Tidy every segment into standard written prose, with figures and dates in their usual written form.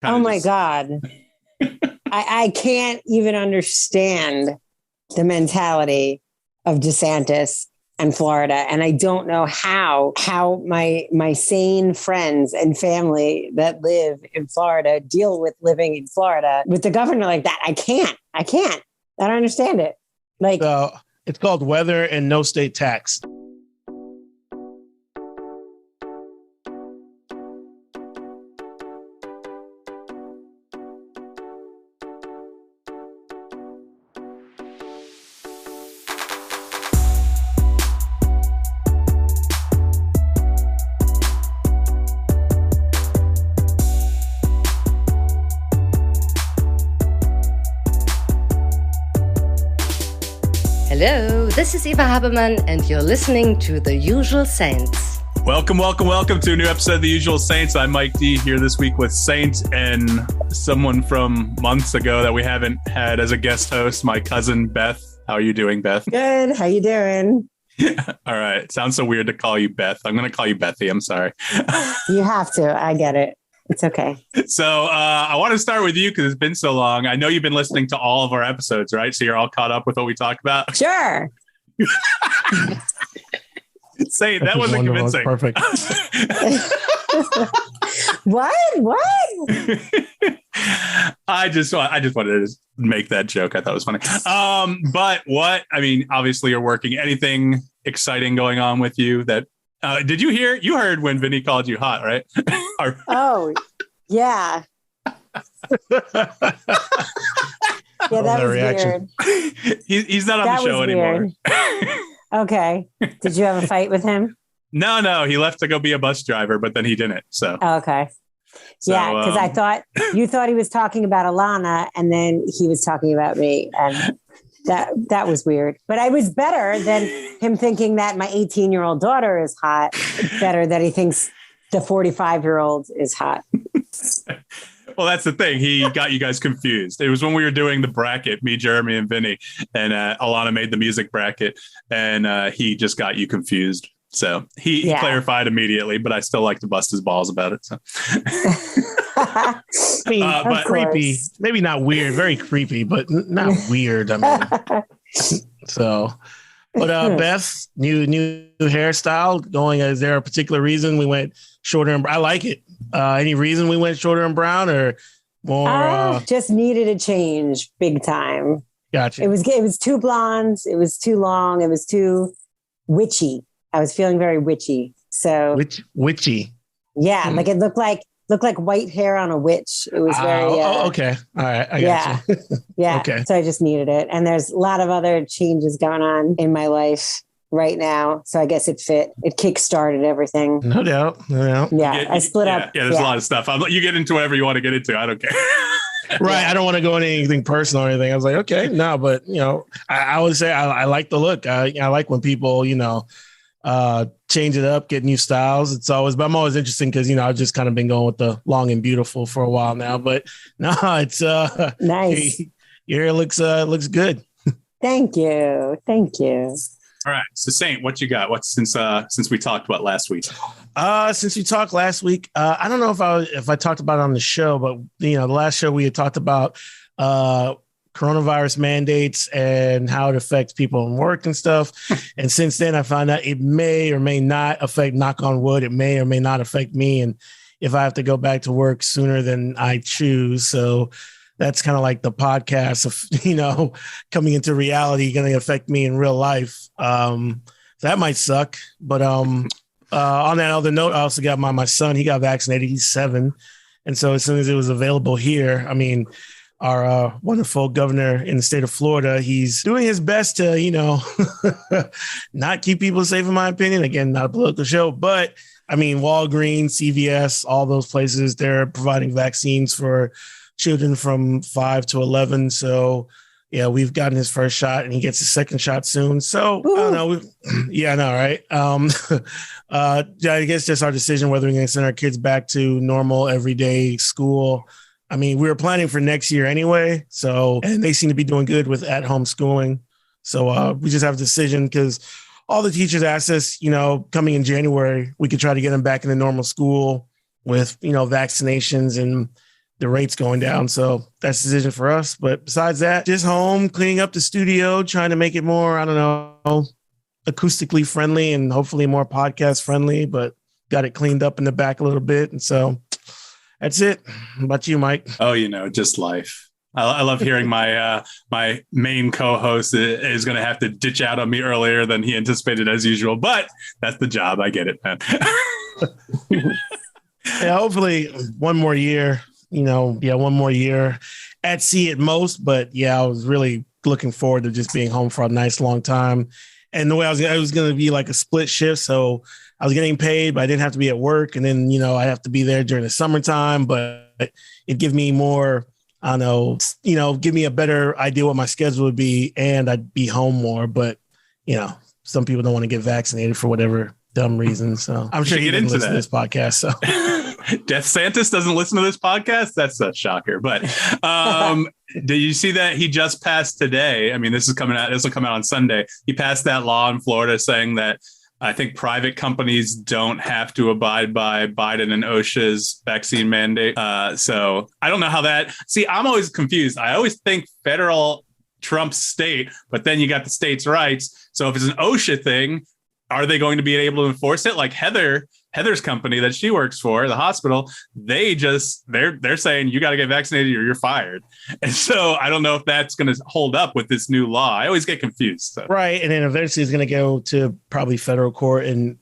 Oh my God. I can't even understand the mentality of DeSantis and Florida. And I don't know how my sane friends and family that live in Florida deal with living in Florida with the governor like that. I can't. I don't understand it. Like, it's called weather and no state tax. Hello, this is Eva Habermann, and you're listening to The Usual Saints. Welcome to a new episode of The Usual Saints. I'm Mike D, here this week with Sainte and someone from months ago that we haven't had as a guest host, my cousin Beth. How are you doing, Beth? Good. How you doing? All right. It sounds so weird to call you Beth. I'm going to call you Bethie. I'm sorry. You have to. I get it. It's okay. So I want to start with you because it's been so long. I know you've been listening to all of our episodes, right? So you're all caught up with what we talked about? Sure. Say that wasn't convincing. Perfect. What? I just wanted to make that joke. I thought it was funny. But what? I mean, obviously you're working. Anything exciting going on with you that? Did you hear? You heard when Vinny called you hot, right? Oh, yeah. Yeah, that was reaction. weird. He's not on the show anymore. Okay. Did you have a fight with him? No. He left to go be a bus driver, but then he didn't. So. Okay. So, yeah, because I thought you thought he was talking about Alana, and then he was talking about me, and that was weird. But I was better than him thinking that my 18-year-old daughter is hot. It's better that he thinks the 45-year-old is hot. Well, that's the thing. He got you guys confused. It was when we were doing the bracket, me, Jeremy, and Vinny, and Alana made the music bracket, and he just got you confused. So he clarified immediately, but I still like to bust his balls about it. So. I mean, but creepy, maybe not weird, very creepy, but not weird. I mean, so. But Beth, new hairstyle going. Is there a particular reason we went shorter and I like it? Any reason we went shorter and brown or more? Just needed a change, big time. Gotcha. It was too blonde. It was too long. It was too witchy. I was feeling very witchy. So witchy. Yeah, like it looked like white hair on a witch. It was very okay. All right. I got you. Yeah. Okay. So I just needed it. And there's a lot of other changes going on in my life right now. So I guess it fit. It kickstarted everything. No doubt. Yeah. I split up. Yeah, there's a lot of stuff. You get into whatever you want to get into. I don't care. Right. Yeah. I don't want to go into anything personal or anything. I was like, okay, no, but I would say I like the look. I like when people, change it up, get new styles. But I'm always interested because, I've just kind of been going with the long and beautiful for a while now, but no, it's nice. Your hair looks good. Thank you. All right. So Sainte, what you got? What's since we talked about last week? Since we talked last week, I don't know if I talked about it on the show, but the last show we had talked about, coronavirus mandates and how it affects people in work and stuff. And since then, I found out it may or may not affect, knock on wood, it may or may not affect me. And if I have to go back to work sooner than I choose. So that's kind of like the podcast of, coming into reality, going to affect me in real life. That might suck. But on that other note, I also got my son, he got vaccinated. He's 7. And so as soon as it was available here, I mean, our wonderful governor in the state of Florida, he's doing his best to, not keep people safe, in my opinion. Again, not a political show, but I mean, Walgreens, CVS, all those places, they're providing vaccines for children from 5 to 11. So, yeah, we've gotten his first shot and he gets his second shot soon. So, I don't know. Yeah, I know, right? I guess just our decision whether we're going to send our kids back to normal, everyday school. I mean, we were planning for next year anyway. So, and they seem to be doing good with at-home schooling. So we just have a decision because all the teachers asked us, coming in January, we could try to get them back into normal school with, vaccinations and the rates going down. So that's the decision for us. But besides that, just home, cleaning up the studio, trying to make it more, I don't know, acoustically friendly and hopefully more podcast friendly, but got it cleaned up in the back a little bit. And so that's it. How about you, Mike? Oh, just life. I love hearing my main co-host is going to have to ditch out on me earlier than he anticipated as usual, but that's the job. I get it, man. Yeah, hopefully one more year, one more year at sea at most. But yeah, I was really looking forward to just being home for a nice long time. And the way it was going to be like a split shift. So I was getting paid, but I didn't have to be at work. And then, I have to be there during the summertime, but it'd give me more, I don't know, give me a better idea what my schedule would be, and I'd be home more. But, some people don't want to get vaccinated for whatever dumb reason. So I'm sure he didn't listen to this podcast. So Death Santis doesn't listen to this podcast. That's a shocker. But did you see that he just passed today? I mean, this will come out on Sunday. He passed that law in Florida saying that I think private companies don't have to abide by Biden and OSHA's vaccine mandate. So I don't know how that. See, I'm always confused. I always think federal trumps state, but then you got the states' rights. So if it's an OSHA thing, are they going to be able to enforce it? Like Heather's company that she works for, the hospital, they're saying you got to get vaccinated or you're fired. And so I don't know if that's going to hold up with this new law. I always get confused. So. Right. And then eventually it's going to go to probably federal court and,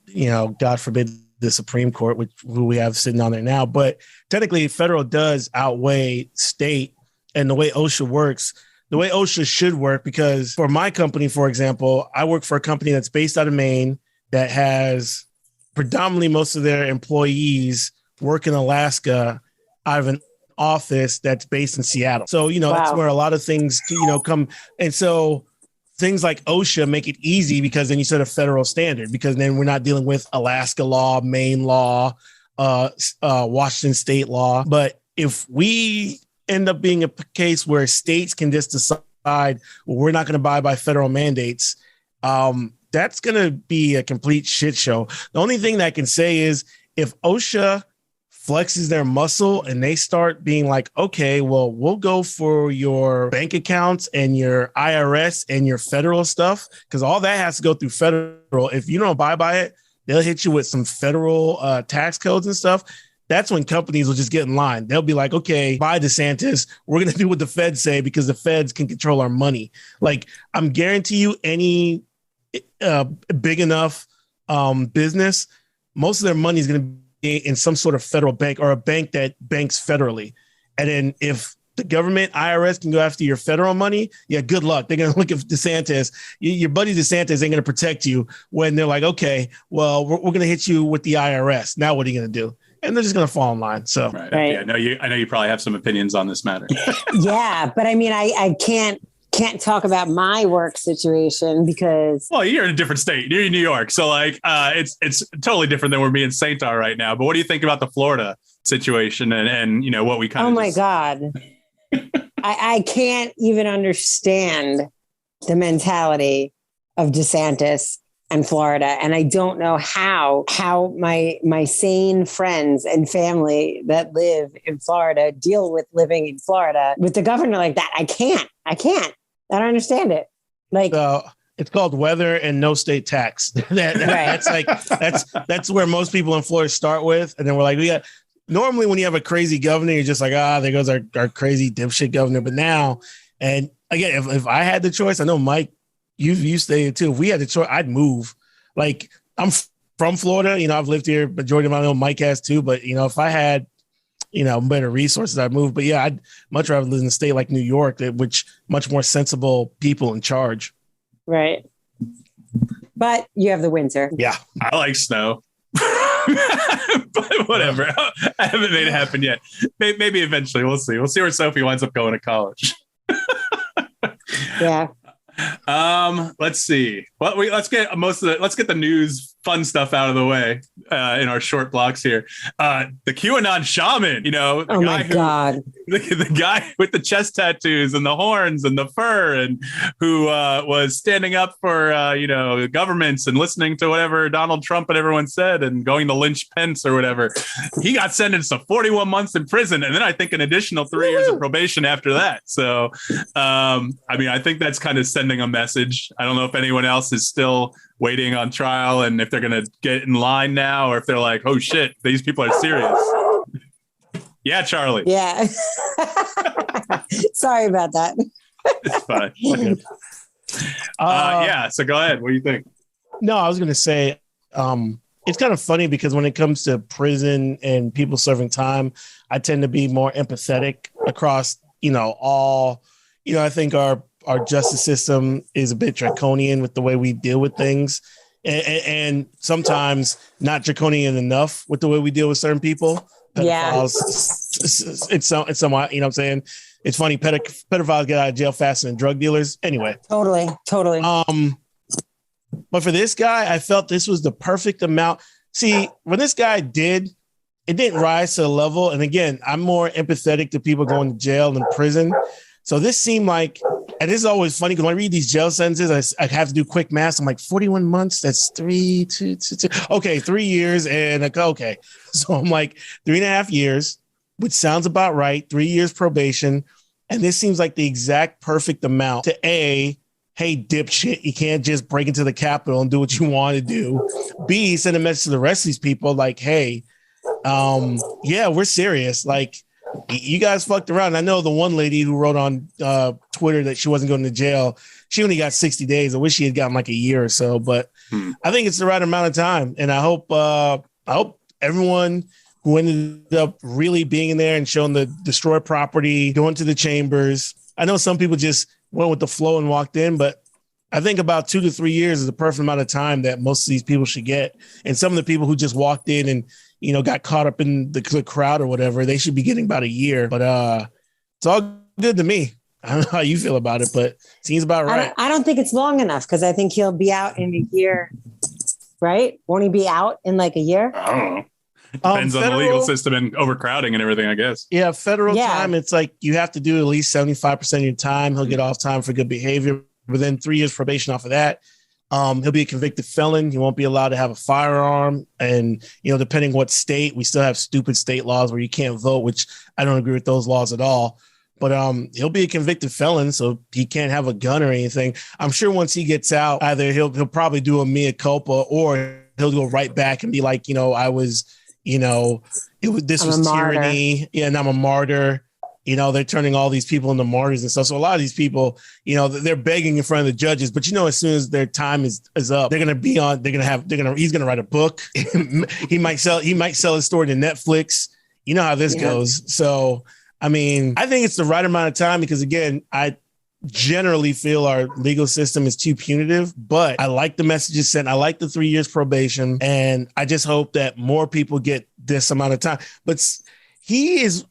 God forbid, the Supreme Court, who we have sitting on there now. But technically federal does outweigh state, and the way OSHA works, the way OSHA should work, because for my company, for example, I work for a company that's based out of Maine that has predominantly most of their employees work in Alaska out of an office that's based in Seattle. So, That's where a lot of things, come. And so things like OSHA make it easy because then you set a federal standard, because then we're not dealing with Alaska law, Maine law, Washington state law. But if we end up being a case where states can just decide, well, we're not going to abide by federal mandates, that's going to be a complete shit show. The only thing that I can say is if OSHA flexes their muscle and they start being like, okay, well, we'll go for your bank accounts and your IRS and your federal stuff, because all that has to go through federal. If you don't abide by it, they'll hit you with some federal tax codes and stuff. That's when companies will just get in line. They'll be like, okay, bye DeSantis. We're going to do what the feds say because the feds can control our money. Like, I'm guarantee you any big enough business, most of their money is going to be in some sort of federal bank or a bank that banks federally. And then if the government, IRS, can go after your federal money, yeah, good luck. They're going to look at DeSantis. Your buddy DeSantis ain't going to protect you when they're like, okay, well, we're going to hit you with the IRS. Now what are you going to do? And they're just going to fall in line. So, right. Yeah, I know you probably have some opinions on this matter. Yeah, but I mean, I can't talk about my work situation because, well, you're in a different state. You're in New York, so like it's totally different than where me and Sainte are right now. But what do you think about the Florida situation and what we kind of? Oh my God, I can't even understand the mentality of DeSantis and Florida. And I don't know how my sane friends and family that live in Florida deal with living in Florida with the governor like that. I can't. I don't understand it. Like, it's called weather and no state tax. That's where most people in Florida start with. And then we're like, normally when you have a crazy governor, you're just like, there goes our crazy dipshit governor. But now, and again, if I had the choice, I know Mike, you stay here too. If we had the choice, I'd move. Like, I'm from Florida, I've lived here majority of my own. Mike has too, but if I had, better resources, I'd move. But yeah, I'd much rather live in a state like New York, which much more sensible people in charge. Right. But you have the winter. Yeah. I like snow. But whatever. I haven't made it happen yet. Maybe eventually. We'll see. We'll see where Sophie winds up going to college. Yeah. Let's see. Well, let's get the news fun stuff out of the way in our short blocks here. The QAnon Shaman, the God. The guy with the chest tattoos and the horns and the fur, and who was standing up for governments and listening to whatever Donald Trump and everyone said and going to lynch Pence or whatever. He got sentenced to 41 months in prison, and then I think an additional 3 years of probation after that. So, I think that's kind of sending a message. I don't know if anyone else is still waiting on trial and if they're going to get in line now, or if they're like, oh shit, these people are serious. Yeah, Charlie. Yeah. Sorry about that. It's fine. Okay. So go ahead. What do you think? No, I was going to say, it's kind of funny because when it comes to prison and people serving time, I tend to be more empathetic across, all, I think our justice system is a bit draconian with the way we deal with things, and sometimes not draconian enough with the way we deal with certain people. Pedophiles, it's somewhat, what I'm saying? It's funny. Pedophiles get out of jail faster than drug dealers. Anyway. Totally. But for this guy, I felt this was the perfect amount. See, when this guy it didn't rise to the level. And again, I'm more empathetic to people going to jail than prison. So this seemed like, and this is always funny because when I read these jail sentences, I have to do quick math. I'm like, 41 months, that's 3 years. And okay. So I'm like 3.5 years, which sounds about right. 3 years probation. And this seems like the exact perfect amount to hey, dipshit, you can't just break into the Capitol and do what you want to do. B, send a message to the rest of these people like, hey, we're serious. Like, you guys fucked around. I know the one lady who wrote on Twitter that she wasn't going to jail. She only got 60 days. I wish she had gotten like a year or so, but I think it's the right amount of time. And I hope everyone who ended up really being in there and showing the destroyed property, going to the chambers. I know some people just went with the flow and walked in, but I think about 2 to 3 years is the perfect amount of time that most of these people should get. And some of the people who just walked in and, got caught up in the crowd or whatever, they should be getting about a year. But it's all good to me. I don't know how you feel about it, but it seems about right. I don't think it's long enough because I think he'll be out in a year, right? Won't he be out in like a year? I don't know. Depends on the legal system and overcrowding and everything, I guess. Yeah, federal time, it's like you have to do at least 75% of your time. He'll get off time for good behavior. Within 3 years probation off of that. He'll be a convicted felon. He won't be allowed to have a firearm. And, depending what state, we still have stupid state laws where you can't vote, which I don't agree with those laws at all. But he'll be a convicted felon, so he can't have a gun or anything. I'm sure once he gets out, either he'll probably do a mea culpa or he'll go right back and be like, I was, this was tyranny. Yeah, and I'm a martyr. They're turning all these people into martyrs and stuff. So a lot of these people, they're begging in front of the judges, but as soon as their time is up, he's going to write a book. he might sell his story to Netflix. You know how this goes. So, I think it's the right amount of time because again, I generally feel our legal system is too punitive, but I like the messages sent. I like the 3 years probation. And I just hope that more people get this amount of time, but he is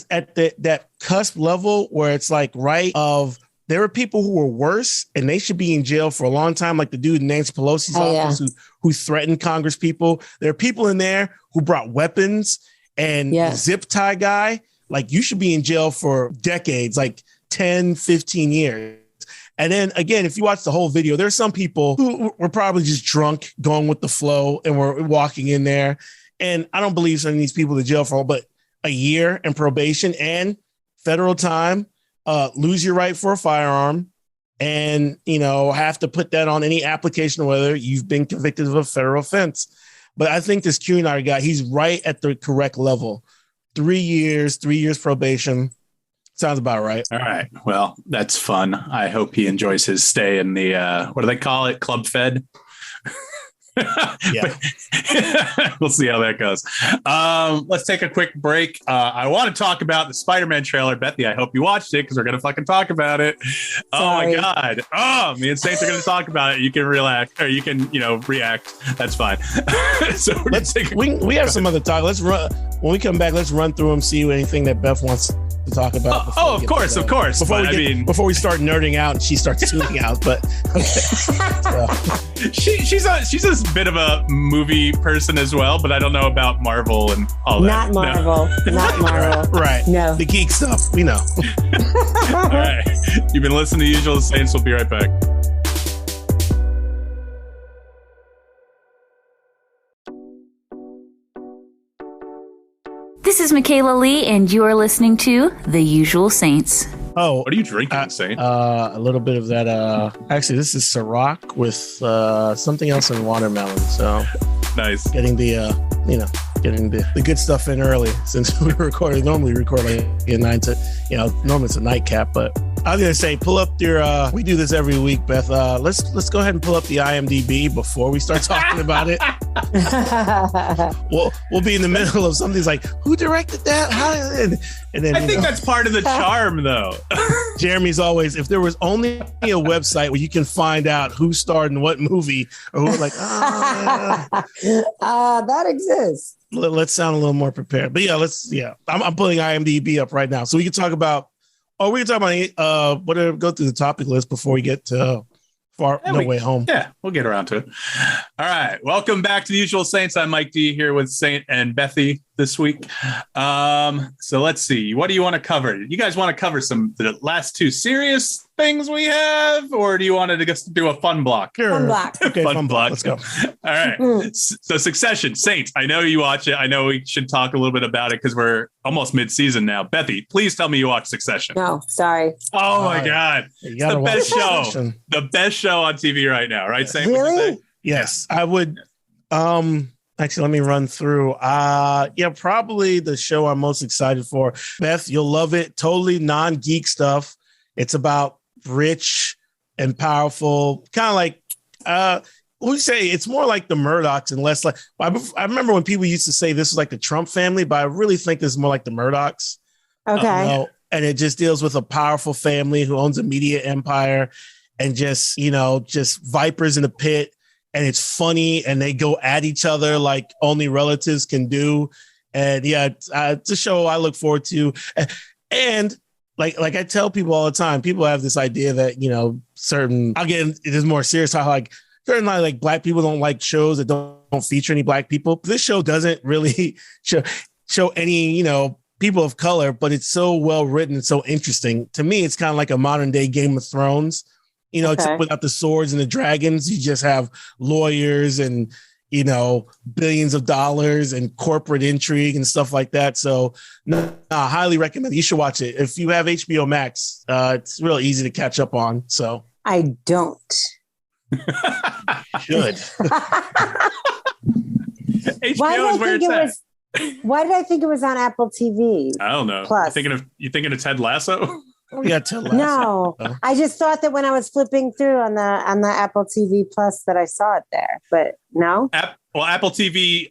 at that cusp level where it's like, there are people who were worse and they should be in jail for a long time. Like the dude in Nancy Pelosi's office who threatened Congress people. There are people in there who brought weapons and zip tie guy. Like you should be in jail for decades, like 10, 15 years. And then again, if you watch the whole video, there's some people who were probably just drunk going with the flow and were walking in there. And I don't believe sending these people to jail for all, but a year in probation and federal time, lose your right for a firearm and, have to put that on any application, whether you've been convicted of a federal offense. But I think this QAnon guy, he's right at the correct level. 3 years probation. Sounds about right. All right. Well, that's fun. I hope he enjoys his stay in the, what do they call it? Club Fed? Yeah. We'll see how that goes. Let's take a quick break. I want to talk about the Spider-Man trailer. Bethie, I hope you watched it because we're going to fucking talk about it. Sorry. Oh my God. Oh, me and Sainte are going to talk about it. You can relax or you can, react. That's fine. So we have some other talk. Let's run. When we come back, let's run through them, see anything that Beth wants to talk about. Of course. Before we start nerding out and she starts tuning out. But okay. So. she's a bit of a movie person as well, but I don't know about Marvel and all that. Not Marvel. No. Not Marvel. Right. No. The geek stuff, we know. All right. You've been listening to Usual Saints. We'll be right back. This is Michaela Lee, and you're listening to The Usual Saints. Oh, what are you drinking, Saint? A little bit of that. Actually, this is Ciroc with something else in watermelon. So nice. Getting the good stuff in early since we normally record like at 9 to, normally it's a nightcap, but I was gonna say, pull up your. We do this every week, Beth. Let's go ahead and pull up the IMDb before we start talking about it. We'll be in the middle of something's like, who directed that? How? And then I think that's part of the charm, though. Jeremy's always, if there was only a website where you can find out who starred in what movie, or who like, that exists. Let's sound a little more prepared. But I'm pulling IMDb up right now, so we can talk about. Oh, we can talk about whatever. Go through the topic list before we get to Way Home. Yeah, we'll get around to it. All right, welcome back to the Usual Saints. I'm Mike D here with Saint and Bethie this week. So let's see. What do you want to cover? You guys want to cover the last two serious things we have, or do you want to just do a fun block? Sure. Fun block. Okay, fun block. Let's go. All right. So Succession, Saints. I know you watch it. I know we should talk a little bit about it because we're almost mid-season now. Bethie, please tell me you watch Succession. No, sorry. Oh my God. It's the best show. Succession. The best show on TV right now, right, Saint? Really? Yes, I would. Actually, let me run through. Probably the show I'm most excited for. Beth, you'll love it. Totally non-geek stuff. It's about rich and powerful, kind of like we say it's more like the Murdochs and less like. I remember when people used to say this was like the Trump family, but I really think this is more like the Murdochs. Okay. And it just deals with a powerful family who owns a media empire, and just vipers in the pit. And it's funny, and they go at each other like only relatives can do. And it's a show I look forward to. And like I tell people all the time, people have this idea that, certain, again, it is more serious how like certain like black people don't like shows that don't feature any black people. This show doesn't really show any, people of color, but it's so well written and so interesting. To me, it's kind of like a modern day Game of Thrones. Except without the swords and the dragons, you just have lawyers and, billions of dollars and corporate intrigue and stuff like that. So I highly recommend it. You should watch it. If you have HBO Max, it's real easy to catch up on. So I don't. Should. HBO is where it's at. Why did I think it was on Apple TV? I don't know. Plus. You thinking of Ted Lasso? Oh, yeah, Ted Lasso. No, I just thought that when I was flipping through on the Apple TV Plus that I saw it there, but no. Apple TV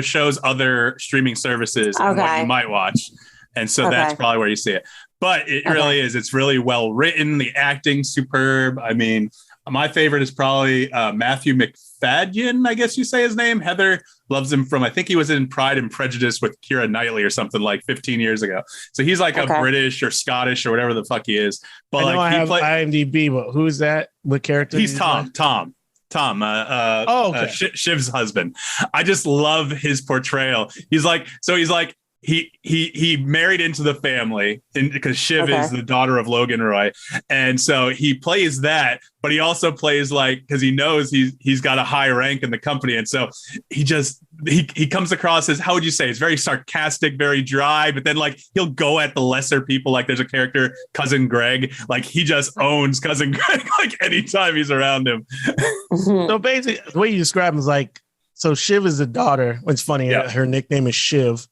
shows other streaming services and what you might watch, and so that's probably where you see it. But it really is. It's really well written. The acting's superb. I mean, my favorite is probably Matthew McFadden, I guess you say his name. Heather loves him from, I think he was in Pride and Prejudice with Keira Knightley or something like 15 years ago. So he's like a British or Scottish or whatever the fuck he is. But I know I have IMDb, but who is that? What character? He's Tom. Shiv's husband. I just love his portrayal. He's like he married into the family because Shiv is the daughter of Logan Roy. And so he plays that, but he also plays because he knows he's got a high rank in the company. And so he comes across as, how would you say, it's very sarcastic, very dry, but then he'll go at the lesser people. Like there's a character, Cousin Greg, he just owns Cousin Greg, anytime he's around him. So basically the way you describe him is so Shiv is the daughter. It's funny. Yeah. Her nickname is Shiv.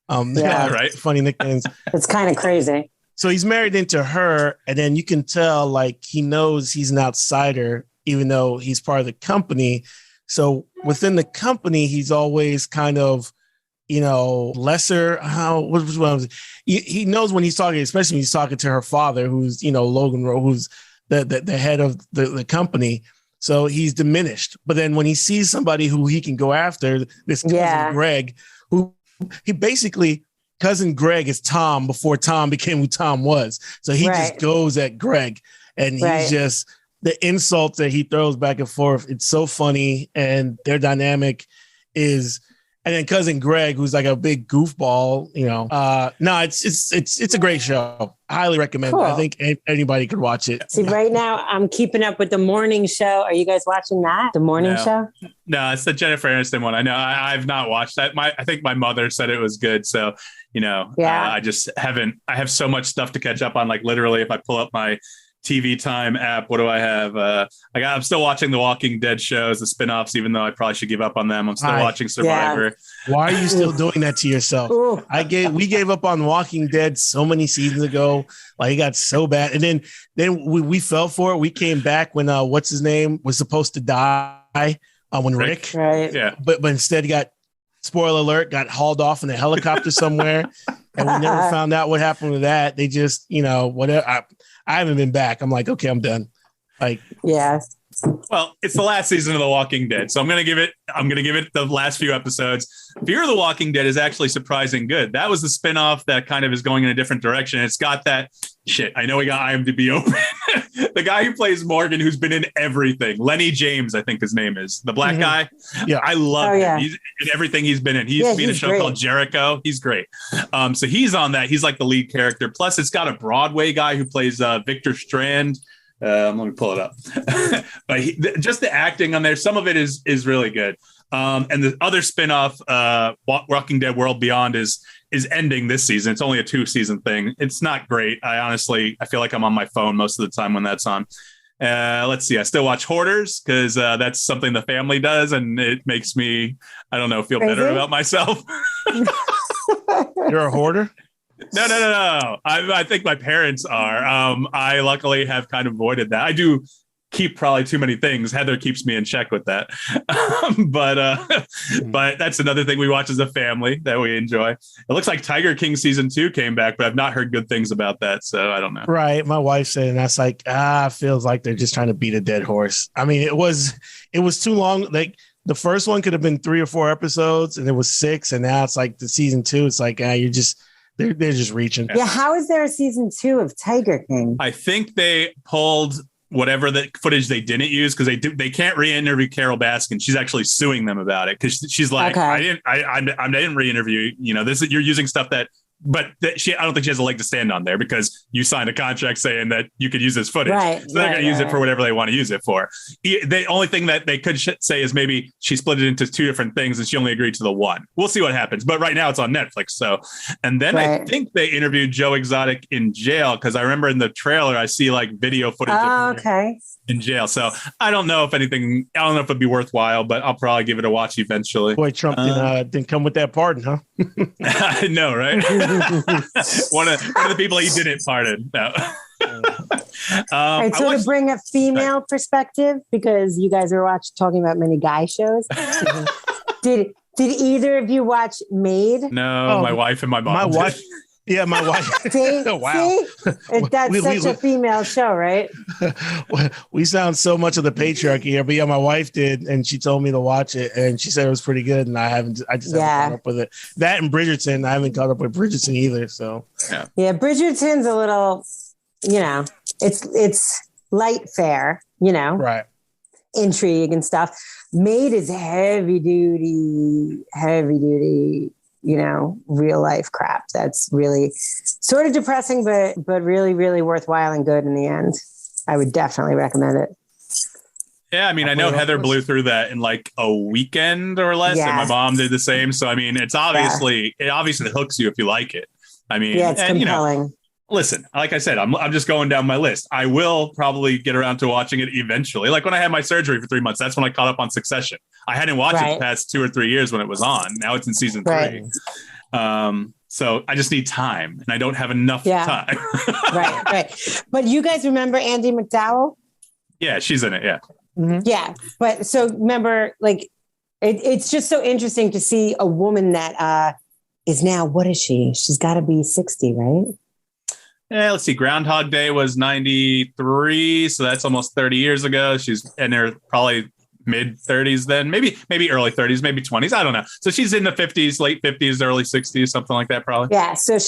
Right. Funny nicknames. It's kind of crazy. So he's married into her, and then you can tell he knows he's an outsider, even though he's part of the company. So within the company, he's always kind of, lesser. He knows when he's talking, especially when he's talking to her father, who's Logan Rowe, who's the head of the company. So he's diminished. But then when he sees somebody who he can go after, this cousin Greg, who he basically, Cousin Greg is Tom before Tom became who Tom was. So he just goes at Greg, and he's just the insults that he throws back and forth. It's so funny, and their dynamic is. And then cousin Greg, who's like a big goofball, no, it's a great show. I highly recommend it. I think anybody could watch it. See, right now I'm keeping up with the morning show. Are you guys watching that? The morning show? No, it's the Jennifer Aniston one. I know I've not watched that. I think my mother said it was good. So, I just haven't. I have so much stuff to catch up on. Like literally, if I pull up my TV Time app, what do I have? I'm still watching the Walking Dead shows, the spinoffs, even though I probably should give up on them. I'm still watching Survivor. Yeah. Why are you still doing that to yourself? We gave up on Walking Dead so many seasons ago. Like it got so bad. And then we fell for it. We came back when what's his name was supposed to die when Rick. Right. Yeah. But instead he got, spoiler alert, got hauled off in a helicopter somewhere. And we never found out what happened with that. They just, whatever. I haven't been back. I'm like, okay, I'm done. Like, yeah. Well, it's the last season of The Walking Dead, so I'm gonna give it the last few episodes. Fear of the Walking Dead is actually surprising good. That was the spinoff that kind of is going in a different direction. It's got that shit. I know we got IMDb open. The guy who plays Morgan, who's been in everything, Lenny James, I think his name is, the black guy. Yeah, I love him. He's in everything he's been in. He used to be in a show called Jericho. He's great. So he's on that. He's like the lead character. Plus, it's got a Broadway guy who plays Victor Strand. Let me pull it up. But just the acting on there, some of it is really good. And the other spinoff, Walking Dead World Beyond, is ending this season. It's only a 2-season thing. It's not great. I feel like I'm on my phone most of the time when that's on. Let's see. I still watch Hoarders because that's something the family does, and it makes me, I don't know, feel better about myself. You're a hoarder? No. I think my parents are. I luckily have kind of avoided that. I do keep probably too many things. Heather keeps me in check with that. But that's another thing we watch as a family that we enjoy. It looks like Tiger King season 2 came back, but I've not heard good things about that. So I don't know. Right. My wife said, and that's like, feels like they're just trying to beat a dead horse. I mean, it was too long. Like the first one could have been 3 or 4 episodes and it was 6. And now it's like the season 2. It's like, they're just reaching. Yeah. How is there a season 2 of Tiger King? I think they pulled whatever the footage they didn't use because they can't re-interview Carol Baskin. She's actually suing them about it because she's like, I didn't re-interview. You're using stuff that. But I don't think she has a leg to stand on there because you signed a contract saying that you could use this footage. Right, so they're going to use it for whatever they want to use it for. The only thing that they could say is maybe she split it into 2 different things and she only agreed to the one. We'll see what happens. But right now it's on Netflix. So, and then I think they interviewed Joe Exotic in jail because I remember in the trailer I see like video footage of her in jail. So I don't know if it'd be worthwhile, but I'll probably give it a watch eventually. Boy, Trump didn't come with that pardon, huh? I know, right? one of the people he didn't pardon. No. Right, so to bring a female perspective, because you guys were talking about many guy shows, did either of you watch Maid? No, my wife and my mom. My wife. Yeah, my wife. See? Wow. See? That's such a female show, right? We sound so much of the patriarchy here, but yeah, my wife did, and she told me to watch it, and she said it was pretty good, and I just haven't caught up with it. That and Bridgerton, I haven't caught up with Bridgerton either, so. Yeah, Bridgerton's a little, it's light fare, right? Intrigue and stuff. Maid is heavy duty, real life crap. That's really sort of depressing, but really, really worthwhile and good in the end. I would definitely recommend it. Yeah, I mean, I know Heather blew through that in like a weekend or less, and my mom did the same. So, I mean, it obviously hooks you if you like it. I mean, it's compelling. Listen, like I said, I'm just going down my list. I will probably get around to watching it eventually. Like when I had my surgery for 3 months, that's when I caught up on Succession. I hadn't watched it the past 2 or 3 years when it was on. Now it's in season 3. So I just need time, and I don't have enough time. Right. But you guys remember Andie MacDowell? Yeah, she's in it. Yeah. Mm-hmm. Yeah. But so remember, like, it's just so interesting to see a woman that is now, what is she? She's got to be 60, right? Yeah, let's see. Groundhog Day was 93, so that's almost 30 years ago. She's in her probably mid 30s then, maybe early 30s, maybe 20s. I don't know. So she's in the 50s, late 50s, early 60s, something like that, probably. Yeah. So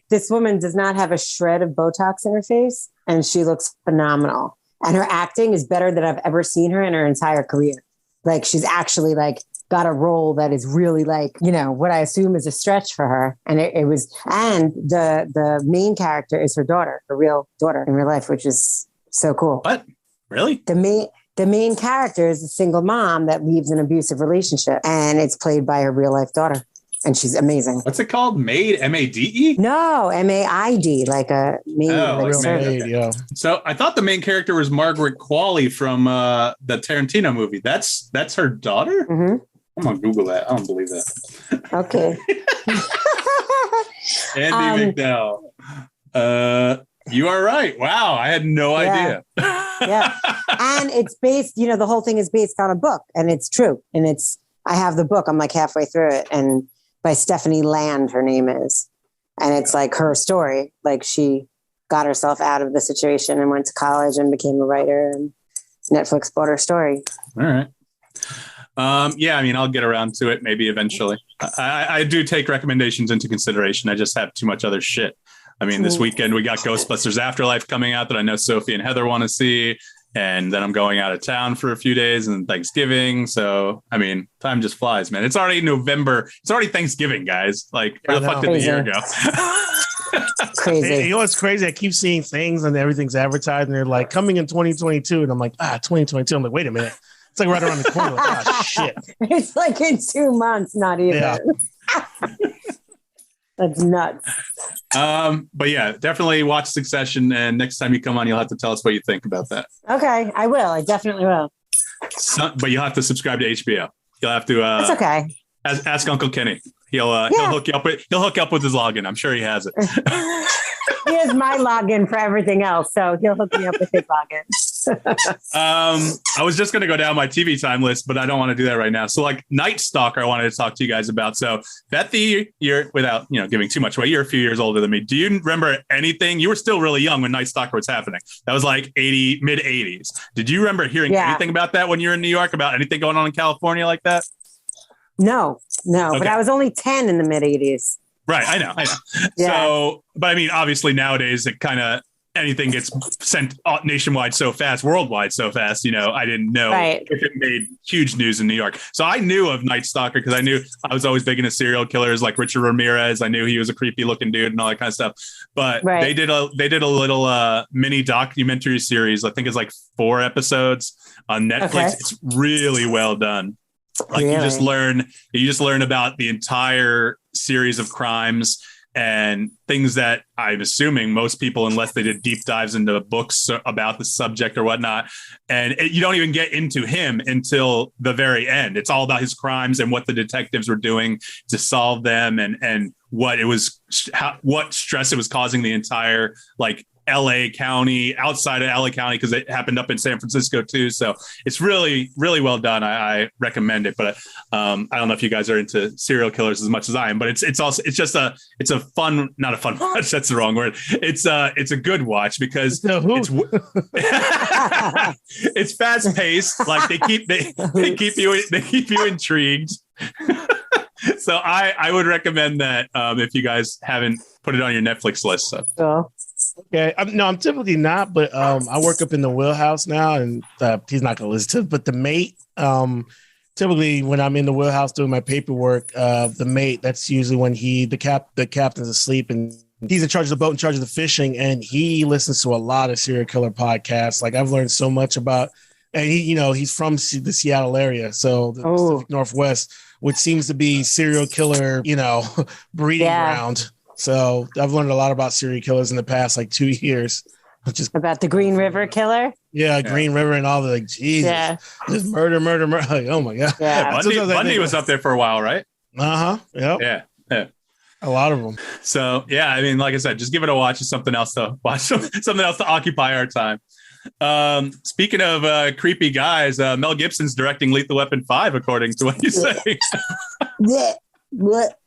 this woman does not have a shred of Botox in her face, and she looks phenomenal. And her acting is better than I've ever seen her in her entire career. Like she's actually like got a role that is really like, you know, what I assume is a stretch for her. And it was, and the main character is her daughter, her real daughter in real life, which is so cool. What? Really? The main character is a single mom that leaves an abusive relationship, and it's played by her real life daughter. And she's amazing. What's it called? Maid? MADE? No, MAID, like a maid. Oh, like Real servant. maid, yeah. So I thought the main character was Margaret Qualley from the Tarantino movie. That's her daughter? Mm-hmm. I'm going to Google that. I don't believe that. Okay. Andy McDowell. You are right. Wow. I had no idea. Yeah. And it's based, you know, the whole thing is based on a book, and it's true. And I have the book. I'm like halfway through it, and by Stephanie Land, her name is. And it's like her story. Like she got herself out of the situation and went to college and became a writer, and Netflix bought her story. All right. Yeah, I mean, I'll get around to it maybe eventually. I do take recommendations into consideration. I just have too much other shit. I mean, this weekend we got Ghostbusters Afterlife coming out that I know Sophie and Heather want to see. And then I'm going out of town for a few days and Thanksgiving. So, I mean, time just flies, man. It's already November. It's already Thanksgiving, guys. Like, where the fuck did the year go? Crazy. You know what's crazy? I keep seeing things and everything's advertised and they're like coming in 2022. And I'm like, 2022. I'm like, wait a minute. It's like right around the corner. Like, shit. It's like in 2 months, not even. Yeah. That's nuts. But yeah, definitely watch Succession. And next time you come on, you'll have to tell us what you think about that. Okay, I will. I definitely will. But you'll have to subscribe to HBO. You'll have to. That's okay. Ask Uncle Kenny. He'll hook you up with his login. I'm sure he has it. He has my login for everything else, so he'll hook me up with his login. I was just going to go down my TV time list, but I don't want to do that right now. So like Night Stalker, I wanted to talk to you guys about. So Bethie, you're without, giving too much away. You're a few years older than me. Do you remember anything? You were still really young when Night Stalker was happening. That was like mid 80s. Did you remember hearing anything about that when you were in New York, about anything going on in California like that? No, Okay. But I was only 10 in the mid 80s. Right. I know. Yeah. So, but I mean, obviously nowadays it kind of, anything gets sent nationwide so fast, worldwide so fast, I didn't know if it made huge news in New York. So I knew of Night Stalker because I was always big into serial killers like Richard Ramirez. I knew he was a creepy looking dude and all that kind of stuff. But they did a little mini documentary series. I think it's like 4 episodes on Netflix. Okay. It's really well done. Like you just learn about the entire series of crimes and things that I'm assuming most people, unless they did deep dives into books about the subject or whatnot, and you don't even get into him until the very end. It's all about his crimes and what the detectives were doing to solve them, and what stress it was causing the entire LA County, outside of LA County, because it happened up in San Francisco too. So it's really, really well done. I recommend it, but I don't know if you guys are into serial killers as much as I am, but it's a fun, not a fun watch. That's the wrong word. It's a good watch because it's fast paced. Like they keep you intrigued. So I would recommend that if you guys haven't put it on your Netflix list. So. Okay. I'm typically not, but I work up in the wheelhouse now, and he's not going to listen to it. But the mate, typically when I'm in the wheelhouse doing my paperwork, the mate, that's usually when the captain's asleep and he's in charge of the boat, in charge of the fishing, and he listens to a lot of serial killer podcasts. Like I've learned so much about, and he's from the Seattle area, so the Pacific Northwest, which seems to be serial killer, breeding ground. So I've learned a lot about serial killers in the past 2 years. Just about the Green River killer. Yeah, Green River and all the Jesus. Yeah. Just murder. Oh my God. Yeah. Bundy was up there for a while, right? Yep. Yeah. A lot of them. So yeah, I mean, like I said, just give it a watch. It's something else to watch. Something else to occupy our time. Speaking of creepy guys, Mel Gibson's directing Lethal Weapon 5, according to what you say. What?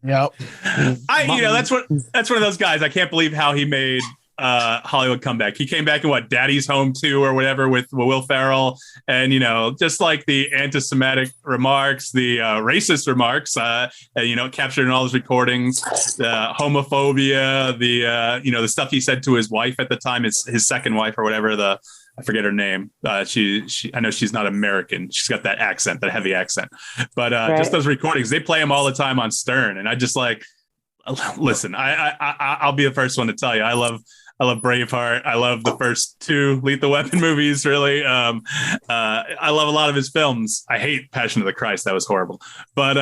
Yep. That's one of those guys. I can't believe how he made Hollywood comeback. He came back in Daddy's Home 2 or whatever with Will Ferrell, and just like the anti-Semitic remarks, the racist remarks, captured in all his recordings, the homophobia, the stuff he said to his wife at the time, his second wife or whatever, I forget her name. She I know she's not American. She's got that accent, that heavy accent. But just those recordings, they play them all the time on Stern, and I just like listen. I'll be the first one to tell you, I love Braveheart. I love the first 2 Lethal Weapon movies. Really, I love a lot of his films. I hate Passion of the Christ. That was horrible. But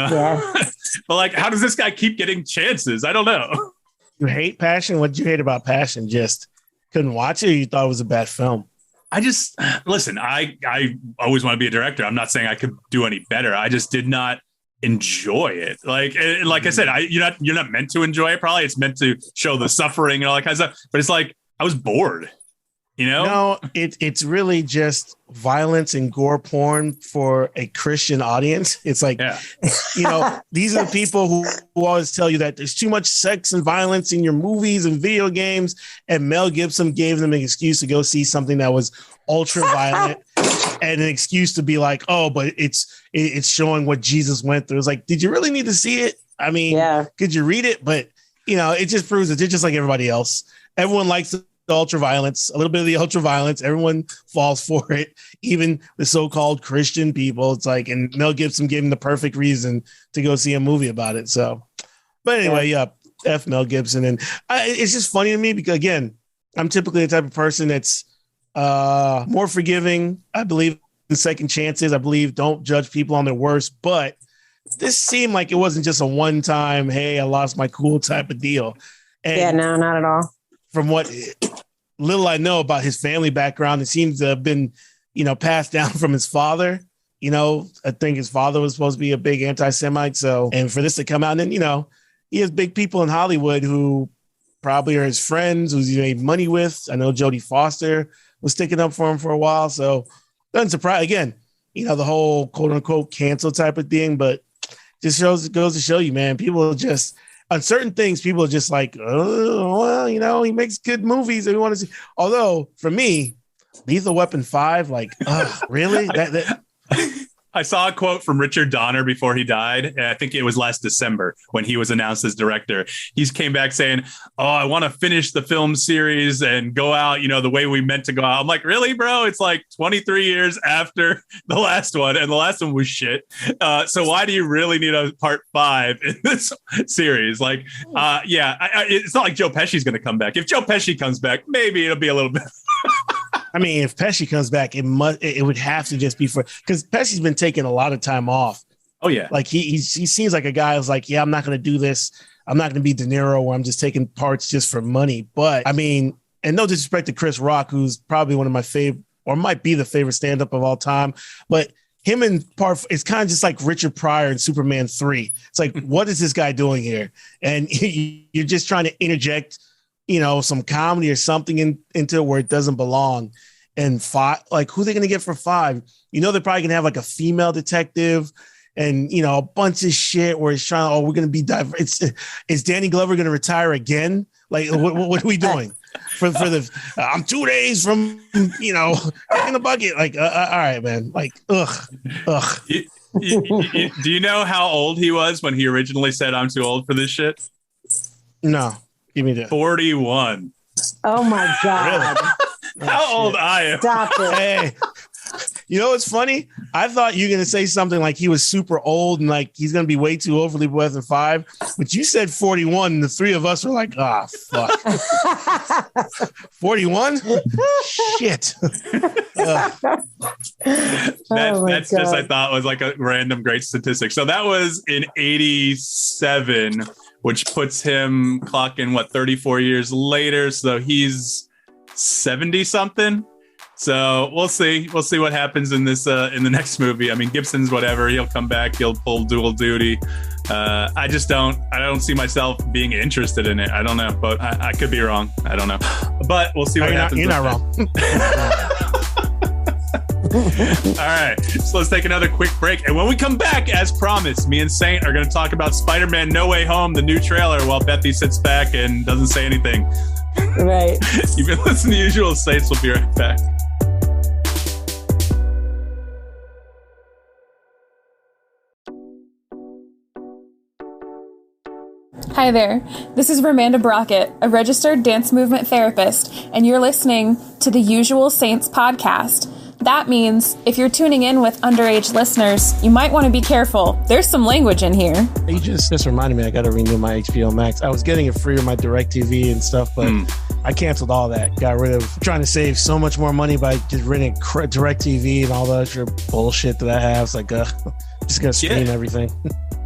but like, how does this guy keep getting chances? I don't know. You hate Passion? What did you hate about Passion? Just couldn't watch it, or you thought it was a bad film? I just listen. I always want to be a director. I'm not saying I could do any better. I just did not enjoy it. Like I said, you're not meant to enjoy it. Probably it's meant to show the suffering and all that kind of stuff. But it's like I was bored. No, it's really just violence and gore porn for a Christian audience. It's like, these are the people who always tell you that there's too much sex and violence in your movies and video games. And Mel Gibson gave them an excuse to go see something that was ultra violent and an excuse to be like, oh, but it's showing what Jesus went through. It's like, did you really need to see it? I mean, could you read it? But, it just proves that they're just like everybody else. Everyone likes the ultra violence, a little bit of the ultra violence. Everyone falls for it, even the so-called Christian people. It's like, and Mel Gibson gave him the perfect reason to go see a movie about it. So, but anyway, F Mel Gibson. And it's just funny to me because, again, I'm typically the type of person that's more forgiving. I believe in second chances. I believe don't judge people on their worst. But this seemed like it wasn't just a one-time, hey, I lost my cool type of deal. And no, not at all. From what little I know about his family background, it seems to have been, passed down from his father. I think his father was supposed to be a big anti-Semite. So, and for this to come out, and then, he has big people in Hollywood who probably are his friends, who's he made money with. I know Jodie Foster was sticking up for him for a while. So, doesn't surprise, again, the whole quote unquote cancel type of thing, but just goes to show you, man, people just, on certain things, people are just like, oh, well, he makes good movies. And we want to see. Although, for me, Lethal Weapon 5, like, really? I saw a quote from Richard Donner before he died. I think it was last December when he was announced as director. He came back saying, oh, I want to finish the film series and go out, the way we meant to go out. I'm like, really, bro? It's like 23 years after the last one, and the last one was shit. So why do you really need a part 5 in this series? Like, it's not like Joe Pesci's going to come back. If Joe Pesci comes back, maybe it'll be a little bit. I mean, if Pesci comes back, it would have to just be because Pesci's been taking a lot of time off. Oh yeah. Like he seems like a guy who's like, yeah, I'm not going to do this. I'm not going to be De Niro where I'm just taking parts just for money. But I mean, and no disrespect to Chris Rock, who's probably one of my favorite, or might be the favorite stand-up of all time. But him and it's kind of just like Richard Pryor in Superman 3. It's like, what is this guy doing here? And you're just trying to interject, some comedy or something into where it doesn't belong. And 5, like, who are they going to get for 5? They're probably going to have like a female detective and, a bunch of shit where it's trying, we're going to be diverse. Is Danny Glover going to retire again? Like, what are we doing for the, I'm 2 days from, in the bucket. Like, all right, man. Like, ugh. Do you know how old he was when he originally said, I'm too old for this shit? No. Give me that. 41. Oh my God. Really? How old I am. Stop it. Hey, what's funny? I thought you were going to say something like he was super old and like he's going to be way too overly blessed in 5. But you said 41 and the 3 of us were like, fuck. 41? Shit. That's just, I thought was like a random great statistic. So that was in 87, which puts him clocking 34 years later. So he's 70 something. So we'll see what happens in this in the next movie. I mean, Gibson's whatever. He'll come back. He'll pull dual duty. I don't see myself being interested in it. I don't know, but I could be wrong. I don't know, but we'll see what happens. You're not wrong. All right, so let's take another quick break. And when we come back, as promised, me and Saint are going to talk about Spider-Man No Way Home, the new trailer, while Bethie sits back and doesn't say anything. Right. You've been listening to Usual Saints. We'll be right back. Hi there, this is Romanda Brockett, a registered dance movement therapist, and you're listening to the Usual Saints podcast. That means if you're tuning in with underage listeners, you might want to be careful. There's some language in here. You just reminded me I got to renew my HBO Max. I was getting it free with my DirecTV and stuff, but I canceled all that. Got rid of trying to save so much more money by just renting DirecTV and all the extra bullshit that I have. It's like, just going to stream everything.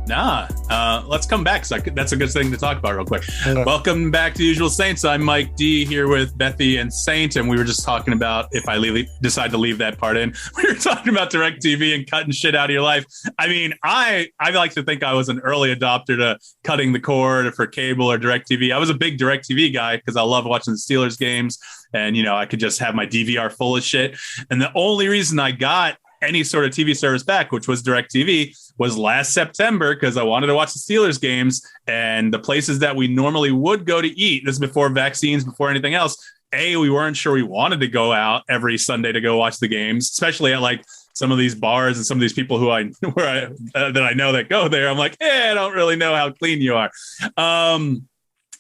Let's come back. That's a good thing to talk about real quick. Okay. Welcome back to Usual Saints. I'm Mike D here with Bethie and Sainte, and we were just talking about if I decide to leave that part in. We were talking about DirecTV and cutting shit out of your life. I mean, I like to think I was an early adopter to cutting the cord for cable or DirecTV. I was a big DirecTV guy because I love watching the Steelers games, and I could just have my DVR full of shit. And the only reason I got any sort of TV service back, which was DirecTV, was last September because I wanted to watch the Steelers games, and the places that we normally would go to eat, this is before vaccines, before anything else, we weren't sure we wanted to go out every Sunday to go watch the games, especially at like some of these bars and some of these people that I know that go there. I'm like, I don't really know how clean you are.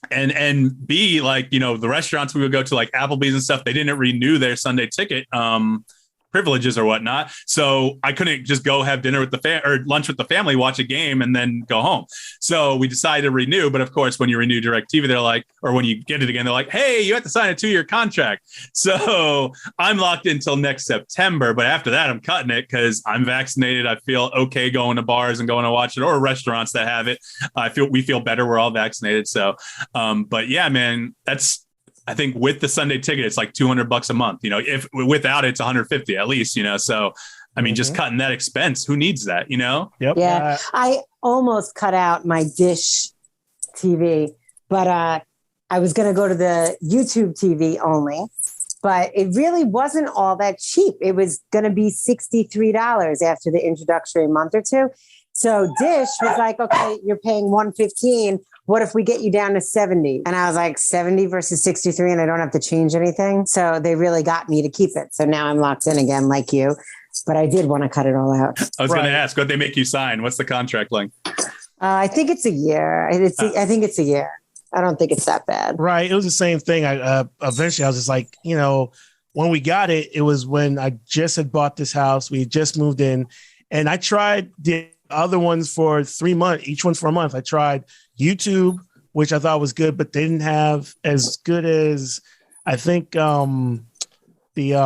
And B, like, the restaurants we would go to, like Applebee's and stuff, they didn't renew their Sunday ticket privileges or whatnot. So I couldn't just go have dinner with or lunch with the family, watch a game, and then go home. So we decided to renew. But of course, when you renew DirecTV, they're like, or when you get it again, they're like, hey, you have to sign a 2-year contract. So I'm locked until next September. But after that, I'm cutting it because I'm vaccinated. I feel okay going to bars and going to watch it, or restaurants that have it. We feel better. We're all vaccinated. So, but yeah, man, I think with the Sunday ticket, it's like $200 a month. If without it, it's 150 at least. So, I mean, just cutting that expense. Who needs that? Yep. Yeah, I almost cut out my Dish TV, but I was going to go to the YouTube TV only. But it really wasn't all that cheap. It was going to be $63 after the introductory month or two. So Dish was like, okay, you're paying $115. What if we get you down to 70? And I was like, 70 versus 63, and I don't have to change anything. So they really got me to keep it. So now I'm locked in again, like you. But I did want to cut it all out. I was going to ask, what they make you sign? What's the contract length? I think it's a year. I think it's a year. I don't think it's that bad. Right. It was the same thing. Eventually I was just like, when we got it, it was when I just had bought this house. We had just moved in, and I tried the other ones for 3 months, each one for a month. I tried YouTube, which I thought was good, but they didn't have as good as, I think, when you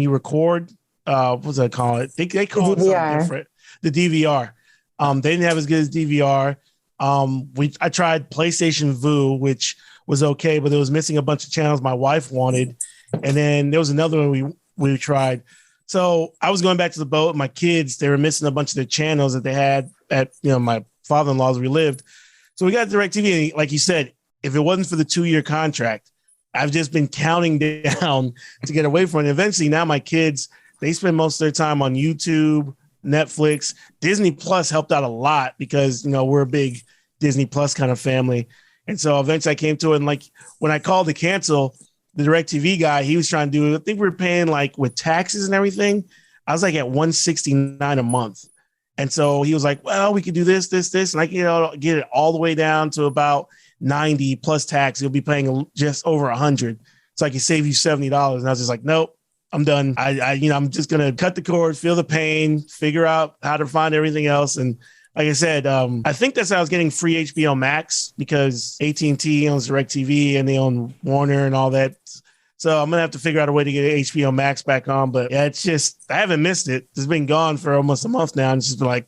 record, what's that call it? They call it something different. The DVR. They didn't have as good as DVR. I tried PlayStation Vue, which was okay, but it was missing a bunch of channels my wife wanted. And then there was another one we tried. So I was going back to the boat with my kids. They were missing a bunch of the channels that they had at, my father-in-law's we lived. So we got DirecTV. And like you said, if it wasn't for the 2-year contract, I've just been counting down to get away from it. Eventually now my kids, they spend most of their time on YouTube, Netflix. Disney Plus helped out a lot because, we're a big Disney Plus kind of family. And so eventually I came to it. And like when I called to cancel, the DirecTV guy, he was trying to do it. I think we were paying like with taxes and everything. I was like at $169 a month. And so he was like, well, we could do this. And I can get it all the way down to about 90 plus tax. You'll be paying just over 100. So I can save you $70. And I was just like, nope, I'm done. I'm just going to cut the cord, feel the pain, figure out how to find everything else. And like I said, I think that's how I was getting free HBO Max because AT&T owns DirecTV and they own Warner and all that. So I'm going to have to figure out a way to get HBO Max back on. But yeah, it's just, I haven't missed it. It's been gone for almost a month now. And it's just been like,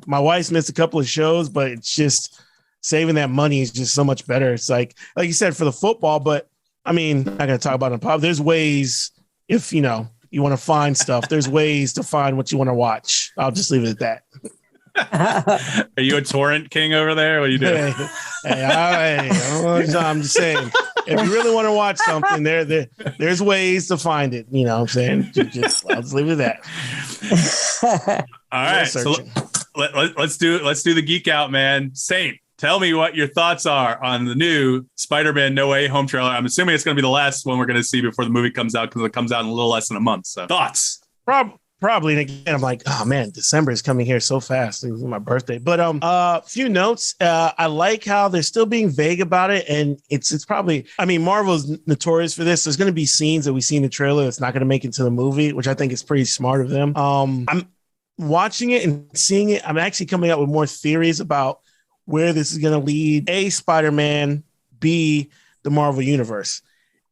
my wife's missed a couple of shows, but it's just saving that money is just so much better. It's like you said, for the football, but I mean, I'm not going to talk about it in pub. There's ways if, you want to find stuff, there's ways to find what you want to watch. I'll just leave it at that. Are you a torrent king over there? What are you doing? I'm just saying, if you really want to watch something, there's ways to find it. You know what I'm saying? I'll just leave it at that. All right. So let's do the geek out, man. Sainte, tell me what your thoughts are on the new Spider-Man No Way Home trailer. I'm assuming it's going to be the last one we're going to see before the movie comes out because it comes out in a little less than a month. So thoughts? Probably. And again, I'm like, oh man, December is coming here so fast. It was my birthday. But few notes. I like how they're still being vague about it. And it's probably, I mean, Marvel's notorious for this. There's going to be scenes that we see in the trailer that's not going to make it to the movie, which I think is pretty smart of them. I'm watching it and seeing it. I'm actually coming up with more theories about where this is going to lead. A, Spider-Man, B, the Marvel Universe,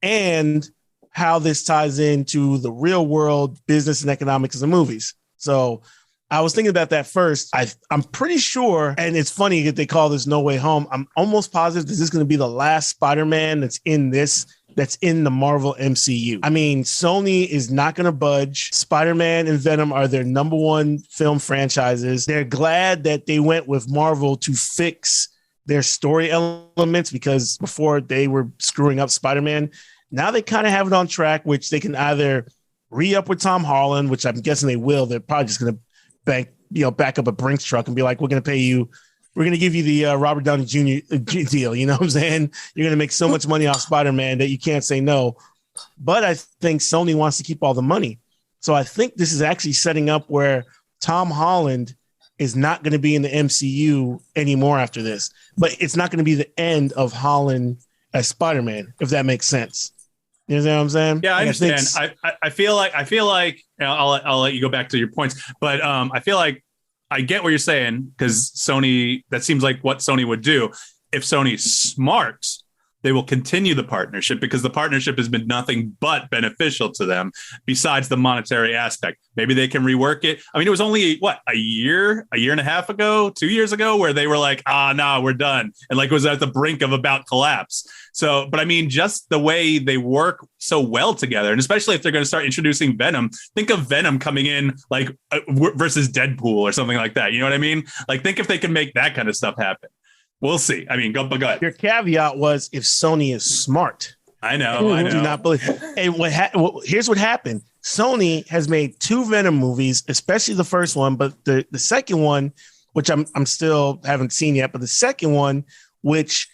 and how this ties into the real world business and economics of the movies. So I was thinking about that first. I'm pretty sure, and it's funny that they call this No Way Home. I'm almost positive this is going to be the last Spider-Man that's in the Marvel MCU. I mean, Sony is not going to budge. Spider-Man and Venom are their number one film franchises. They're glad that they went with Marvel to fix their story elements, because before they were screwing up Spider-Man. Now they kind of have it on track, which they can either re-up with Tom Holland, which I'm guessing they will. They're probably just going to back up a Brinks truck and be like, we're going to give you the Robert Downey Jr. deal. You know what I'm saying? You're going to make so much money off Spider-Man that you can't say no. But I think Sony wants to keep all the money. So I think this is actually setting up where Tom Holland is not going to be in the MCU anymore after this. But it's not going to be the end of Holland as Spider-Man, if that makes sense. You know what I'm saying? Yeah, I understand. I feel like I'll let you go back to your points, but I feel like I get what you're saying, because Sony, that seems like what Sony would do. If Sony's smart, they will continue the partnership, because the partnership has been nothing but beneficial to them besides the monetary aspect. Maybe they can rework it. I mean, it was only a year and a half ago, 2 years ago, where they were like, no, we're done. And like, it was at the brink of about collapse. So, but I mean, just the way they work so well together, and especially if they're going to start introducing Venom, think of Venom coming in like versus Deadpool or something like that. You know what I mean? Like, think if they can make that kind of stuff happen. We'll see. I mean, go ahead. Your caveat was if Sony is smart. I know. Do not believe. And here's what happened. Sony has made 2 Venom movies, especially the first one, but the second one, which I'm still haven't seen yet, but the second one, which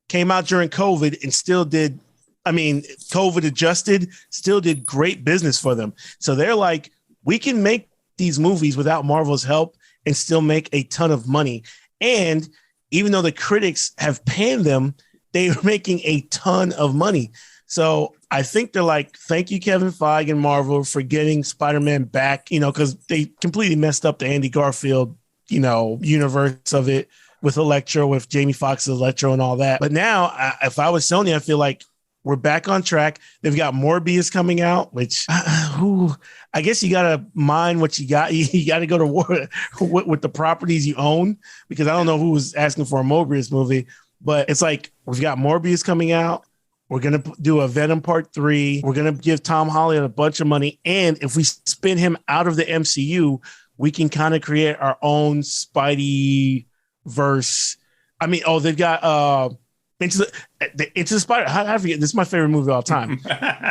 came out during COVID and still did, I mean, COVID adjusted, still did great business for them. So they're like, we can make these movies without Marvel's help and still make a ton of money. And even though the critics have panned them, they are making a ton of money. So I think they're like, thank you, Kevin Feige and Marvel, for getting Spider-Man back, because they completely messed up the Andy Garfield, universe of it with Electro, with Jamie Foxx's Electro and all that. But now, if I was Sony, I feel like we're back on track. They've got Morbius coming out, which I guess you got to mind what you got. You got to go to war with the properties you own, because I don't know who was asking for a Morbius movie, but it's like, we've got Morbius coming out. We're going to do a Venom Part 3. We're going to give Tom Holland a bunch of money. And if we spin him out of the MCU, we can kind of create our own Spidey verse. I mean, they've got Into the Spider. I forget. This is my favorite movie of all time.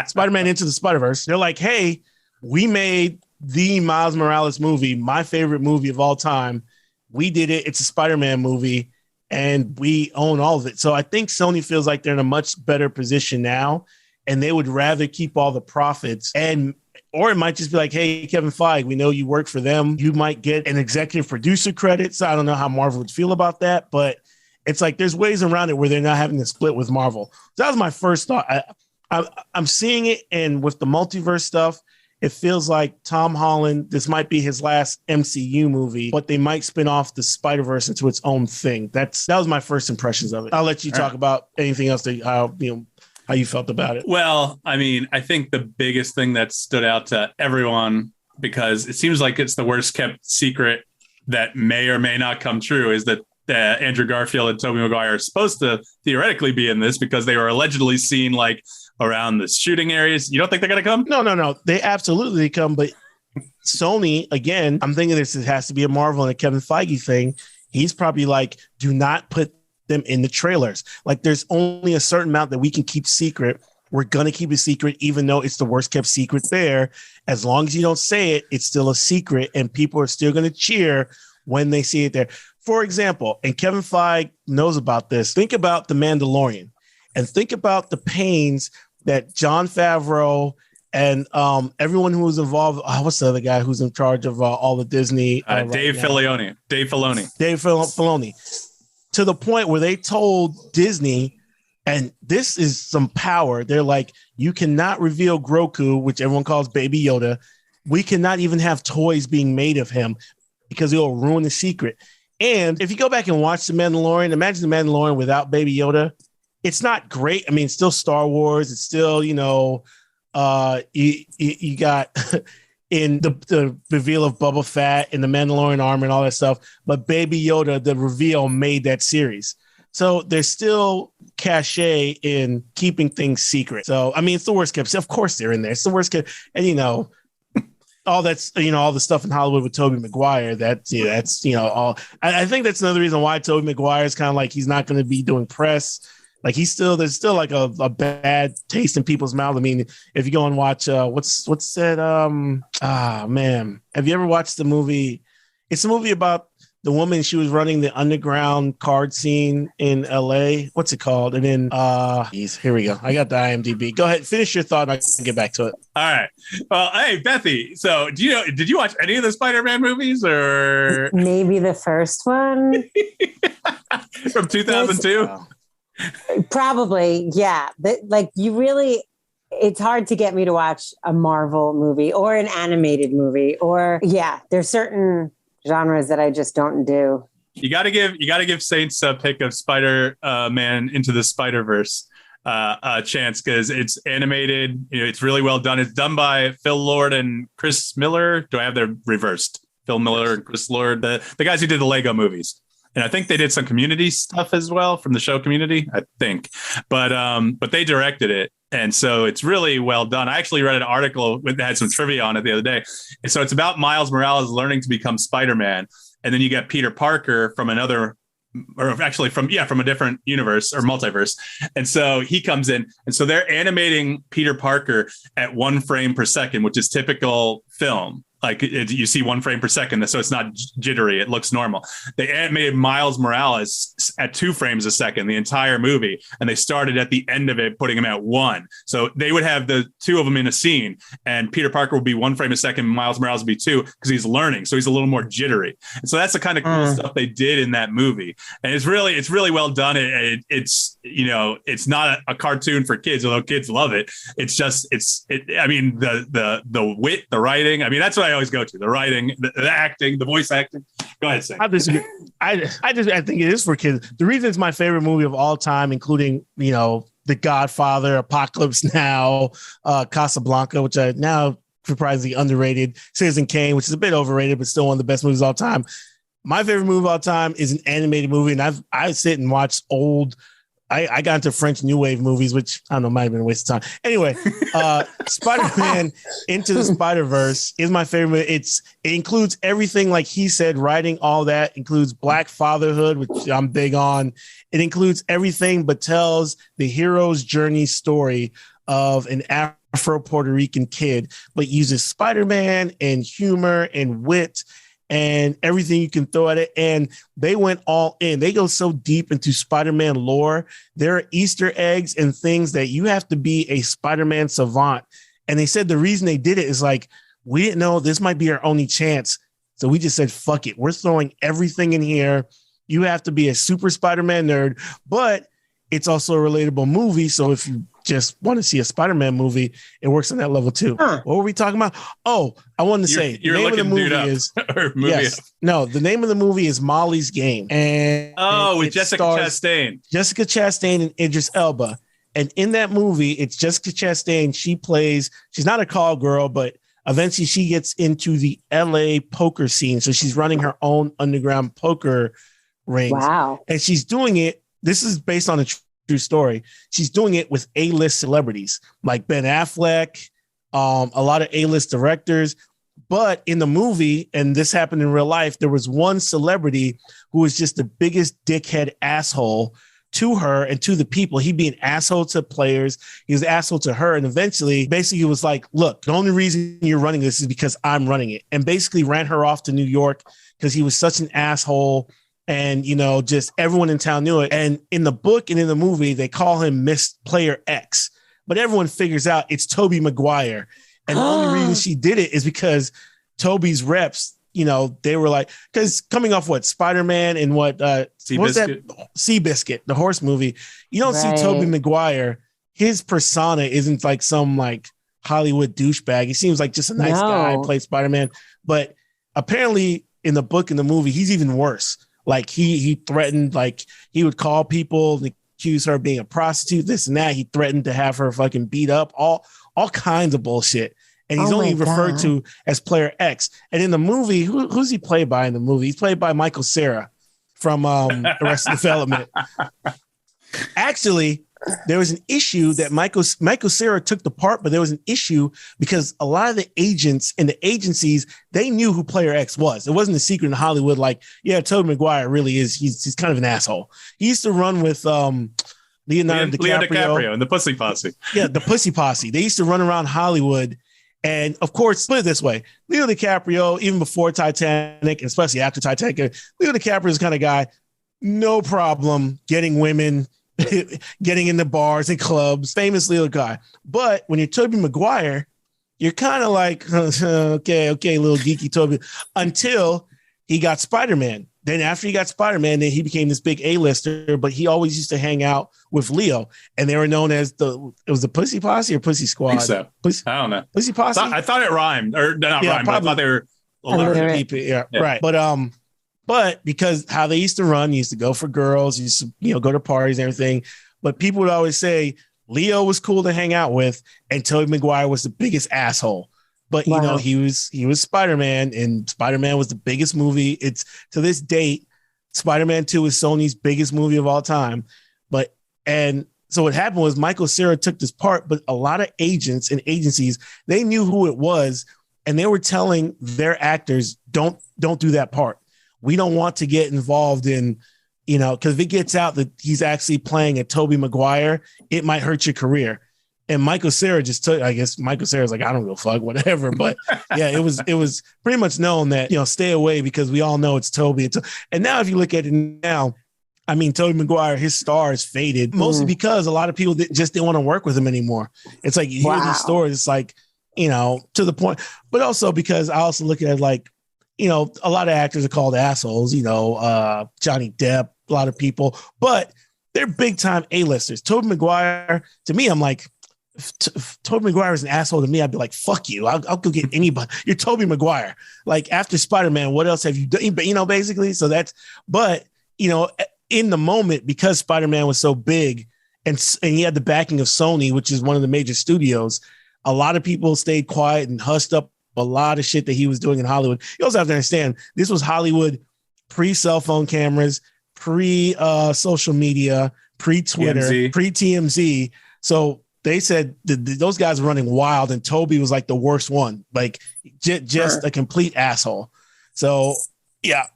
Spider-Man Into the Spider-Verse. They're like, hey, we made the Miles Morales movie, my favorite movie of all time. We did it. It's a Spider-Man movie, and we own all of it. So I think Sony feels like they're in a much better position now, and they would rather keep all the profits. Or it might just be like, hey, Kevin Feige, we know you work for them. You might get an executive producer credit. So I don't know how Marvel would feel about that, but it's like there's ways around it where they're not having to split with Marvel. So that was my first thought. I'm seeing it, and with the multiverse stuff, it feels like Tom Holland, this might be his last MCU movie, but they might spin off the Spider-Verse into its own thing. That was my first impressions of it. I'll let you talk about anything else that how you felt about it. Well, I mean, I think the biggest thing that stood out to everyone, because it seems like it's the worst kept secret that may or may not come true, is that Andrew Garfield and Tobey Maguire are supposed to theoretically be in this, because they were allegedly seen like around the shooting areas. You don't think they're going to come? No. They absolutely come. But Sony, again, I'm thinking this has to be a Marvel and a Kevin Feige thing. He's probably like, do not put them in the trailers. Like, there's only a certain amount that we can keep secret. We're going to keep it secret, even though it's the worst kept secret there. As long as you don't say it, it's still a secret, and people are still going to cheer when they see it there. For example, and Kevin Feige knows about this, think about The Mandalorian, and think about the pains that Jon Favreau And everyone who was involved, what's the other guy who's in charge of all the Disney? Dave Filoni. Dave Filoni. To the point where they told Disney, and this is some power. They're like, you cannot reveal Grogu, which everyone calls Baby Yoda. We cannot even have toys being made of him because it'll ruin the secret. And if you go back and watch The Mandalorian, imagine The Mandalorian without Baby Yoda. It's not great. I mean, it's still Star Wars. It's still, you got in the reveal of Boba Fett and the Mandalorian armor and all that stuff. But Baby Yoda, the reveal, made that series. So there's still cachet in keeping things secret. So, I mean, it's the worst kept. Of course they're in there. It's the worst kept. And, all that's, all the stuff in Hollywood with Tobey Maguire, that's all. I think that's another reason why Tobey Maguire is kind of like, he's not going to be doing press. Like there's still like a bad taste in people's mouth. I mean, if you go and watch, what's that? Man, have you ever watched the movie? It's a movie about the woman. She was running the underground card scene in LA. What's it called? And then, here we go. I got the IMDb. Go ahead, finish your thought. And I can get back to it. All right. Well, hey, Bethie. So, did you watch any of the Spider-Man movies, or maybe the first one from 2002? Probably, yeah. But it's hard to get me to watch a Marvel movie or an animated movie, or there's certain genres that I just don't do. You got to give Sainte's pick of Spider-Man Into the Spider-Verse a chance, because it's animated. It's really well done. It's done by Phil Lord and Chris Miller. Do I have them reversed? Phil Miller and Chris Lord, the guys who did the Lego movies. And I think they did some Community stuff as well from the show Community, I think. But they directed it. And so it's really well done. I actually read an article that had some trivia on it the other day. And so it's about Miles Morales learning to become Spider-Man. And then you get Peter Parker from another, or actually from a different universe or multiverse. And so he comes in. And so they're animating Peter Parker at 1 frame per second, which is typical film. Like you see 1 frame per second, so it's not jittery. It looks normal. They animated Miles Morales at 2 frames a second, the entire movie. And they started at the end of it, putting him at 1. So they would have the 2 of them in a scene, and Peter Parker would be 1 frame a second. Miles Morales would be 2, because he's learning. So he's a little more jittery. And so that's the kind of cool stuff they did in that movie. And it's really well done. It's not a cartoon for kids, although kids love it. It's just, I mean, the wit, the writing. I mean, that's what I always go to: the writing, the acting, the voice acting. Go ahead, Sam. I disagree. I think it is for kids. The reason it's my favorite movie of all time, including The Godfather, Apocalypse Now, Casablanca, which I now surprisingly underrated, Citizen Kane, which is a bit overrated but still one of the best movies of all time. My favorite movie of all time is an animated movie, and I sit and watch old. I got into French New Wave movies, which I don't know, might have been a waste of time. Anyway, Spider-Man Into the Spider-Verse is my favorite. It includes everything, like he said, writing, all that. Includes Black fatherhood, which I'm big on. It includes everything, but tells the hero's journey story of an Afro-Puerto Rican kid, but uses Spider-Man and humor and wit and everything you can throw at it. And they went all in. They go so deep into Spider-Man lore. There are Easter eggs and things that you have to be a Spider-Man savant. And they said the reason they did it is like, we didn't know this might be our only chance. So we just said, fuck it. We're throwing everything in here. You have to be a super Spider-Man nerd, but it's also a relatable movie. So if you just want to see a Spider-Man movie, it works on that level too. What were we talking about? Oh, I wanted to say the name of the movie is the name of the movie is Molly's Game. And with Jessica Chastain. Jessica Chastain and Idris Elba. And in that movie, it's Jessica Chastain. She's not a call girl, but eventually she gets into the LA poker scene. So she's running her own underground poker rings. Wow. And she's doing it. This is based on a true story. She's doing it with A-list celebrities like Ben Affleck, a lot of A-list directors. But in the movie, and this happened in real life, there was one celebrity who was just the biggest dickhead asshole to her and to the people. He'd be an asshole to players. He was an asshole to her. And eventually, basically, he was like, look, the only reason you're running this is because I'm running it. And basically ran her off to New York because he was such an asshole. And, just everyone in town knew it. And in the book and in the movie, they call him Miss Player X. but everyone figures out it's Tobey Maguire. And the only reason she did it is because Toby's reps, you know, they were like, because coming off what Spider-Man and what Seabiscuit, the horse movie, you don't see Tobey Maguire. His persona isn't like some like Hollywood douchebag. He seems like just a nice guy, played Spider-Man. But apparently in the book and the movie, he's even worse. Like he threatened, like he would call people and accuse her of being a prostitute, this and that. He threatened to have her fucking beat up, all kinds of bullshit. And he's only referred to as Player X. And in the movie, who's he played by in the movie? He's played by Michael Cera from Arrested Development. Actually, there was an issue that Michael Cera took the part, but there was an issue because a lot of the agents and the agencies, they knew who Player X was. It wasn't a secret in Hollywood. Like, yeah, Tobey Maguire really is. He's kind of an asshole. He used to run with Leonardo DiCaprio and the Pussy Posse. Yeah, the Pussy Posse. They used to run around Hollywood. And of course, put it this way, Leo DiCaprio, even before Titanic, and especially after Titanic, Leo DiCaprio is the kind of guy, no problem getting women, getting into bars and clubs, famous Leo guy. But when you're Tobey Maguire, you're kind of like, okay, little geeky Tobey, until he got Spider-Man. Then after he got Spider-Man, then he became this big A-lister, but he always used to hang out with Leo. And they were known as it was the Pussy Posse or Pussy Squad? I think so. I don't know. Pussy Posse? I thought it rhymed. Or not rhymed, but I thought they were right. But because how they used to run, used to go for girls, used to, go to parties and everything. But people would always say Leo was cool to hang out with, and Tobey Maguire was the biggest asshole. But he was Spider-Man, and Spider-Man was the biggest movie. It's to this date, Spider-Man 2 is Sony's biggest movie of all time. And so what happened was Michael Cera took this part, but a lot of agents and agencies, they knew who it was, and they were telling their actors, don't do that part. We don't want to get involved in, because if it gets out that he's actually playing a Tobey Maguire, it might hurt your career. And Michael Cera just took, I guess Michael Cera's like, I don't give a fuck, whatever. But yeah, it was pretty much known that, stay away because we all know it's Tobey. And now if you look at it now, I mean, Tobey Maguire, his star is faded, mostly because a lot of people just didn't want to work with him anymore. It's like you hear these stories, it's like, to the point, but also because I also look at it like, a lot of actors are called assholes, Johnny Depp, a lot of people, but they're big time A-listers. Tobey Maguire, to me, I'm like, if Tobey Maguire is an asshole to me, I'd be like, fuck you. I'll go get anybody. You're Tobey Maguire. Like after Spider-Man, what else have you done? Basically. So but in the moment, because Spider-Man was so big and he had the backing of Sony, which is one of the major studios, a lot of people stayed quiet and hushed up a lot of shit that he was doing in Hollywood. You also have to understand, this was Hollywood pre-cell phone cameras, pre-social media, pre-Twitter, pre-TMZ. So they said those guys were running wild, and Tobey was like the worst one, like just a complete asshole. So yeah.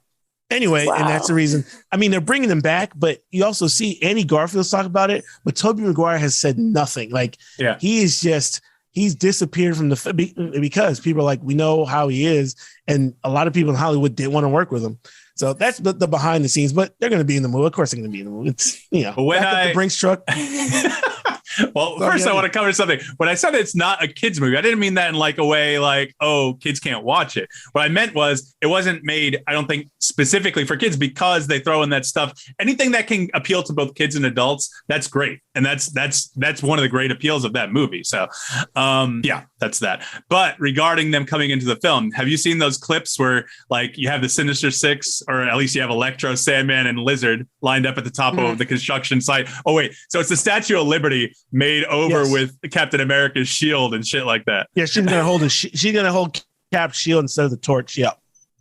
Anyway, and that's the reason. I mean, they're bringing him back, but you also see Andy Garfield's talk about it, but Tobey Maguire has said nothing. Like he's disappeared from because people are like, we know how he is, and a lot of people in Hollywood didn't want to work with him. So that's the behind the scenes, but they're going to be in the movie. Of course, they're going to be in the movie. It's the Brinks truck. Well, first I want to cover something. When I said it's not a kids movie, I didn't mean that in like a way like, oh, kids can't watch it. What I meant was it wasn't made, I don't think, specifically for kids, because they throw in that stuff. Anything that can appeal to both kids and adults, that's great. And that's one of the great appeals of that movie. So that's that. But regarding them coming into the film, have you seen those clips where like you have the Sinister Six, or at least you have Electro, Sandman, and Lizard lined up at the top of the construction site? Oh, wait. So it's the Statue of Liberty made over with Captain America's shield and shit like that. Yeah, she's gonna hold Cap's shield instead of the torch. Yeah.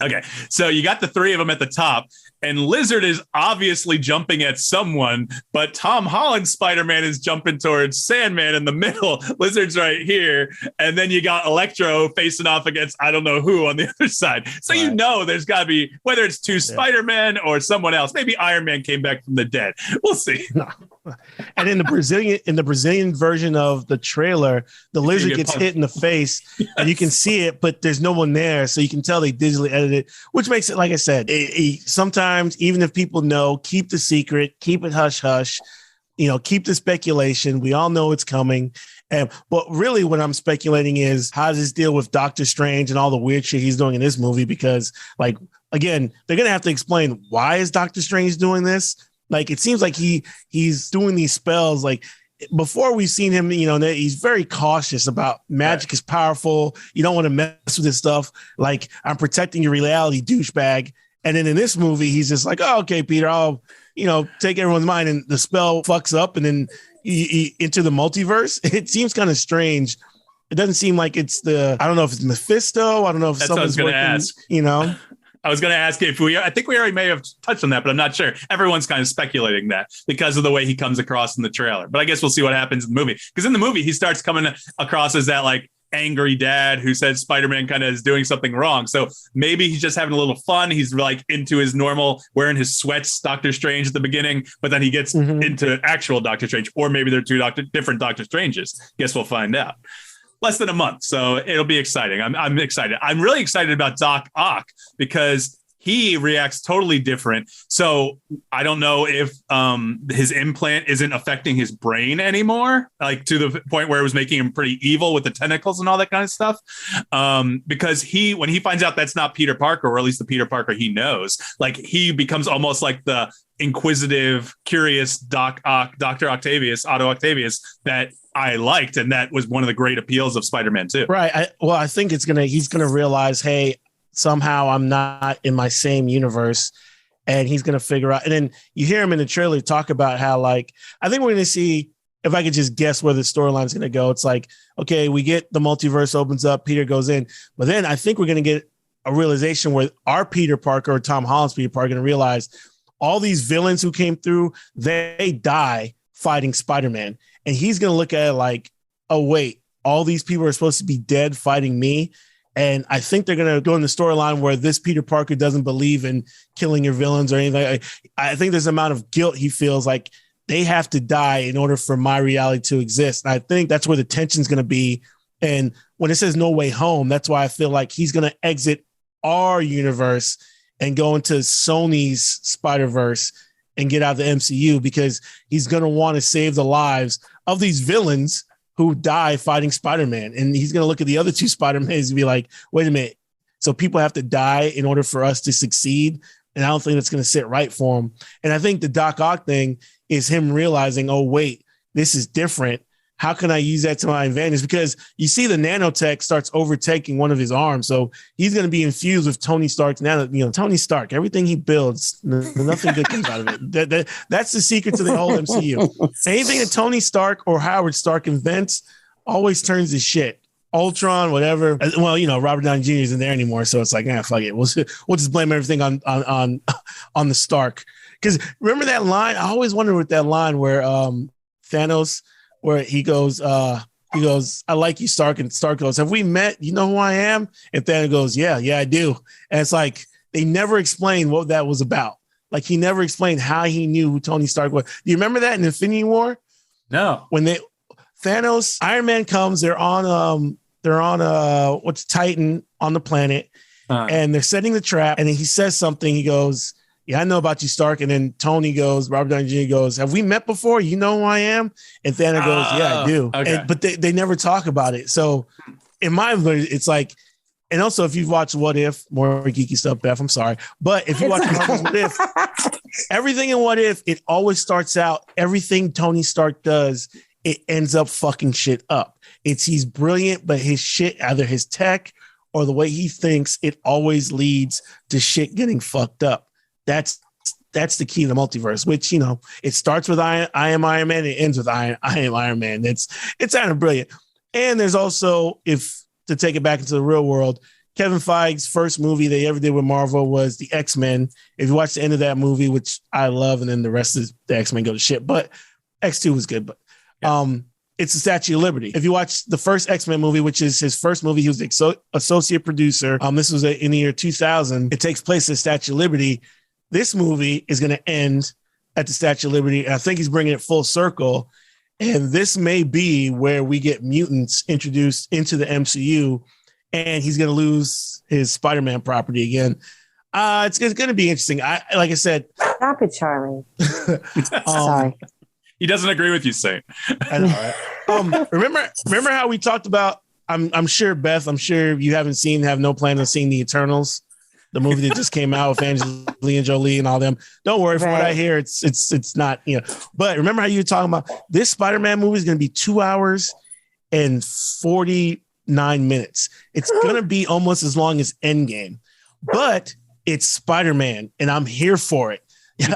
Okay, so you got the three of them at the top, and Lizard is obviously jumping at someone, but Tom Holland's Spider-Man is jumping towards Sandman in the middle. Lizard's right here, and then you got Electro facing off against I don't know who on the other side. So there's got to be, whether it's two Spider-Men or someone else. Maybe Iron Man came back from the dead. We'll see. No. And in the Brazilian version of the trailer, the Lizard gets hit in the face, and you can see it, but there's no one there, so you can tell they digitally edited it, which makes it, like I said, sometimes even if people know, keep the secret, keep it hush hush, keep the speculation. We all know it's coming, But really what I'm speculating is how does this deal with Doctor Strange and all the weird shit he's doing in this movie? Because like, again, they're going to have to explain why is Doctor Strange doing this? Like, it seems like he's doing these spells. Like before we've seen him, you know, he's very cautious about magic is powerful. You don't want to mess with this stuff. Like, I'm protecting your reality, douchebag. And then in this movie, he's just like, oh, okay, Peter, I'll, you know, take everyone's mind, and the spell fucks up and then into the multiverse. It seems kind of strange. It doesn't seem like it's I don't know if it's Mephisto. I don't know if someone's going to ask, you know. I was going to ask if I think we already may have touched on that, but I'm not sure. Everyone's kind of speculating that because of the way he comes across in the trailer. But I guess we'll see what happens in the movie. Because in the movie, he starts coming across as that like angry dad who says Spider-Man kind of is doing something wrong. So maybe he's just having a little fun. He's like into his normal, wearing his sweats, Doctor Strange at the beginning, but then he gets into actual Doctor Strange, or maybe they're two different Doctor Stranges. Guess we'll find out. Less than a month, so it'll be exciting. I'm excited. I'm really excited about Doc Ock because he reacts totally different. So I don't know if his implant isn't affecting his brain anymore, like to the point where it was making him pretty evil with the tentacles and all that kind of stuff. Because when he finds out that's not Peter Parker, or at least the Peter Parker he knows, like he becomes almost like the inquisitive, curious Dr. Octavius, Otto Octavius, that I liked, and that was one of the great appeals of Spider-Man 2. Right. I think he's gonna realize, hey, somehow I'm not in my same universe, and he's gonna figure out. And then you hear him in the trailer talk about how, like, I think we're gonna see, if I could just guess where the storyline is gonna go. It's like, okay, we get the multiverse opens up, Peter goes in, but then I think we're gonna get a realization where our Peter Parker, or Tom Holland's Peter Parker, gonna realize all these villains who came through, they die fighting Spider-Man. And he's going to look at it like, oh, wait, all these people are supposed to be dead fighting me. And I think they're going to go in the storyline where this Peter Parker doesn't believe in killing your villains or anything. I think there's an amount of guilt he feels like they have to die in order for my reality to exist. And I think that's where the tension's going to be. And when it says No Way Home, that's why I feel like he's going to exit our universe and go into Sony's Spider-Verse and get out of the MCU, because he's going to want to save the lives of these villains who die fighting Spider-Man. And he's going to look at the other two Spider-Mans and be like, wait a minute. So people have to die in order for us to succeed. And I don't think that's going to sit right for him. And I think the Doc Ock thing is him realizing, oh, wait, this is different. How can I use that to my advantage? Because you see the nanotech starts overtaking one of his arms. So he's going to be infused with Tony Stark's Tony Stark, everything he builds, nothing good comes out of it. That's the secret to the whole MCU. Anything that Tony Stark or Howard Stark invents always turns to shit. Ultron, whatever. Well, Robert Downey Jr. isn't there anymore. So it's like, fuck it. We'll just blame everything on the Stark. Because remember that line? I always wondered with that line where Thanos, where he goes, I like you, Stark. And Stark goes, have we met? You know who I am? And Thanos goes, yeah, I do. And it's like, they never explained what that was about. Like, he never explained how he knew who Tony Stark was. Do you remember that in Infinity War? No. When Thanos, Iron Man comes, they're on what's Titan on the planet, and they're setting the trap. And then he says something. He goes, yeah, I know about you, Stark. And then Tony goes, Robert Downey Jr. goes, have we met before? You know who I am? And Thanos goes, yeah, I do. Okay. But they never talk about it. So in my mind, it's like, and also if you've watched What If, more geeky stuff, Beth, I'm sorry. But if you watch What If, everything in What If, it always starts out, everything Tony Stark does, it ends up fucking shit up. He's brilliant, but his shit, either his tech or the way he thinks, it always leads to shit getting fucked up. That's the key to the multiverse, which, it starts with I am Iron Man. It ends with I am Iron Man. It's kind of brilliant. And there's also, to take it back into the real world, Kevin Feige's first movie they ever did with Marvel was the X-Men. If you watch the end of that movie, which I love, and then the rest of the X-Men go to shit, but X2 was good. But it's the Statue of Liberty. If you watch the first X-Men movie, which is his first movie, he was the associate producer. This was in the year 2000. It takes place at Statue of Liberty. This movie is going to end at the Statue of Liberty, and I think he's bringing it full circle. And this may be where we get mutants introduced into the MCU, and he's going to lose his Spider-Man property again. It's going to be interesting. Like I said, stop it, Charlie. Sorry. He doesn't agree with you, Sainte. I know, right? Remember how we talked about, I'm sure, Beth, I'm sure you have no plan on seeing the Eternals, the movie that just came out with Angelina Jolie and all them. Don't worry, from what I hear, it's not, but remember how you were talking about this Spider-Man movie is going to be 2 hours and 49 minutes. It's going to be almost as long as Endgame, but it's Spider-Man and I'm here for it.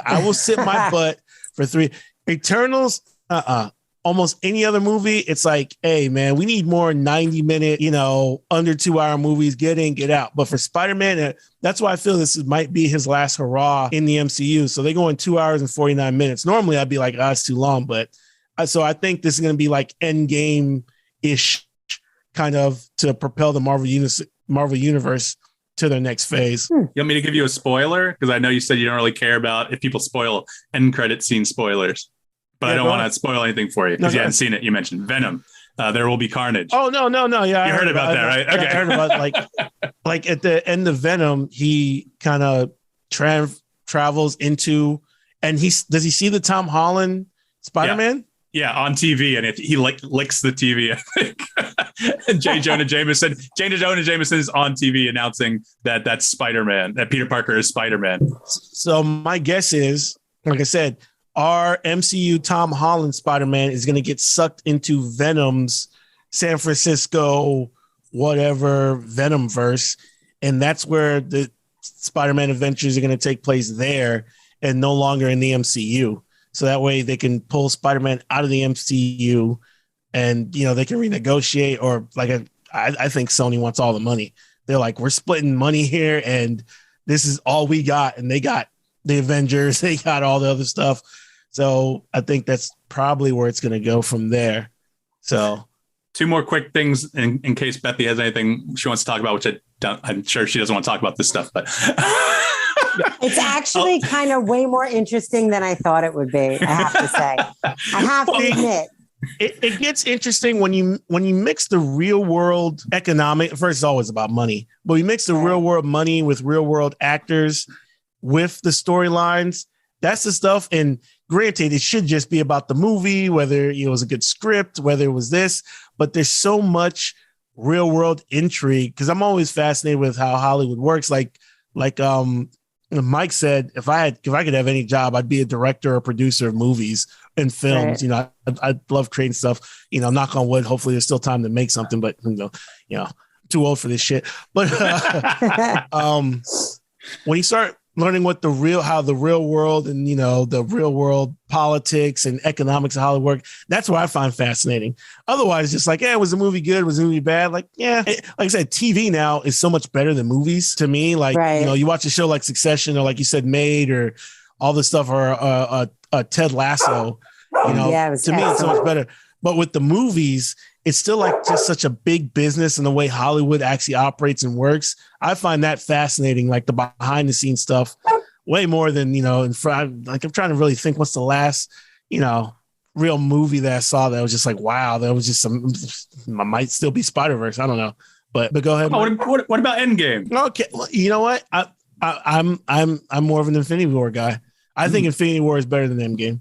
I will sit my butt for 3 Eternals. Almost any other movie, it's like, hey, man, we need more 90-minute, under 2 hour movies. Get in, get out. But for Spider-Man, that's why I feel this might be his last hurrah in the MCU. So they go in 2 hours and 49 minutes. Normally, I'd be like, it's too long. But so I think this is going to be like Endgame-ish kind of to propel the Marvel Universe to their next phase. You want me to give you a spoiler? Because I know you said you don't really care about if people spoil end credit scene spoilers. But I don't want to spoil anything for you because you haven't seen it. You mentioned Venom. There will be carnage. Oh, no. Yeah, you heard about that, right? Okay. I heard about like at the end of Venom, he kind of travels into, and does he see the Tom Holland Spider-Man? Yeah, on TV, and he licks the TV, I think. And J. Jonah Jameson is on TV announcing that that's Spider-Man, that Peter Parker is Spider-Man. So my guess is, like I said, our MCU Tom Holland Spider-Man is going to get sucked into Venom's San Francisco, whatever, Venomverse. And that's where the Spider-Man adventures are going to take place there and no longer in the MCU. So that way they can pull Spider-Man out of the MCU and, they can renegotiate, or I think Sony wants all the money. They're like, we're splitting money here and this is all we got. And they got the Avengers, they got all the other stuff. So I think that's probably where it's going to go from there. So 2 more quick things in case Bethie has anything she wants to talk about, which I'm sure she doesn't want to talk about this stuff, but it's actually kind of way more interesting than I thought it would be. I have to say, I have to admit. It gets interesting when you mix the real world economic. First, it's always about money, but we mix the real world money with real world actors with the storylines. That's the stuff. And granted, it should just be about the movie, whether it was a good script, whether it was this, but there's so much real world intrigue because I'm always fascinated with how Hollywood works. Like Mike said, if I could have any job, I'd be a director or producer of movies and films. Right. I love creating stuff, knock on wood. Hopefully there's still time to make something, but too old for this shit. But when you start learning what how the real world and, the real world politics and economics of Hollywood work, that's what I find fascinating. Otherwise, just like, was the movie good? Was the movie bad? Like I said, TV now is so much better than movies to me. Like, you watch a show like Succession or like you said, Made or all this stuff or Ted Lasso, to me, it's so much better. But with the movies, it's still like just such a big business and the way Hollywood actually operates and works. I find that fascinating, like the behind the scenes stuff, way more than, in front. Like I'm trying to really think what's the last, real movie that I saw that was just like, wow, that was just might still be Spider-Verse. I don't know, but go ahead. What about Endgame? Okay. Well, you know what? I'm more of an Infinity War guy. I think Infinity War is better than Endgame.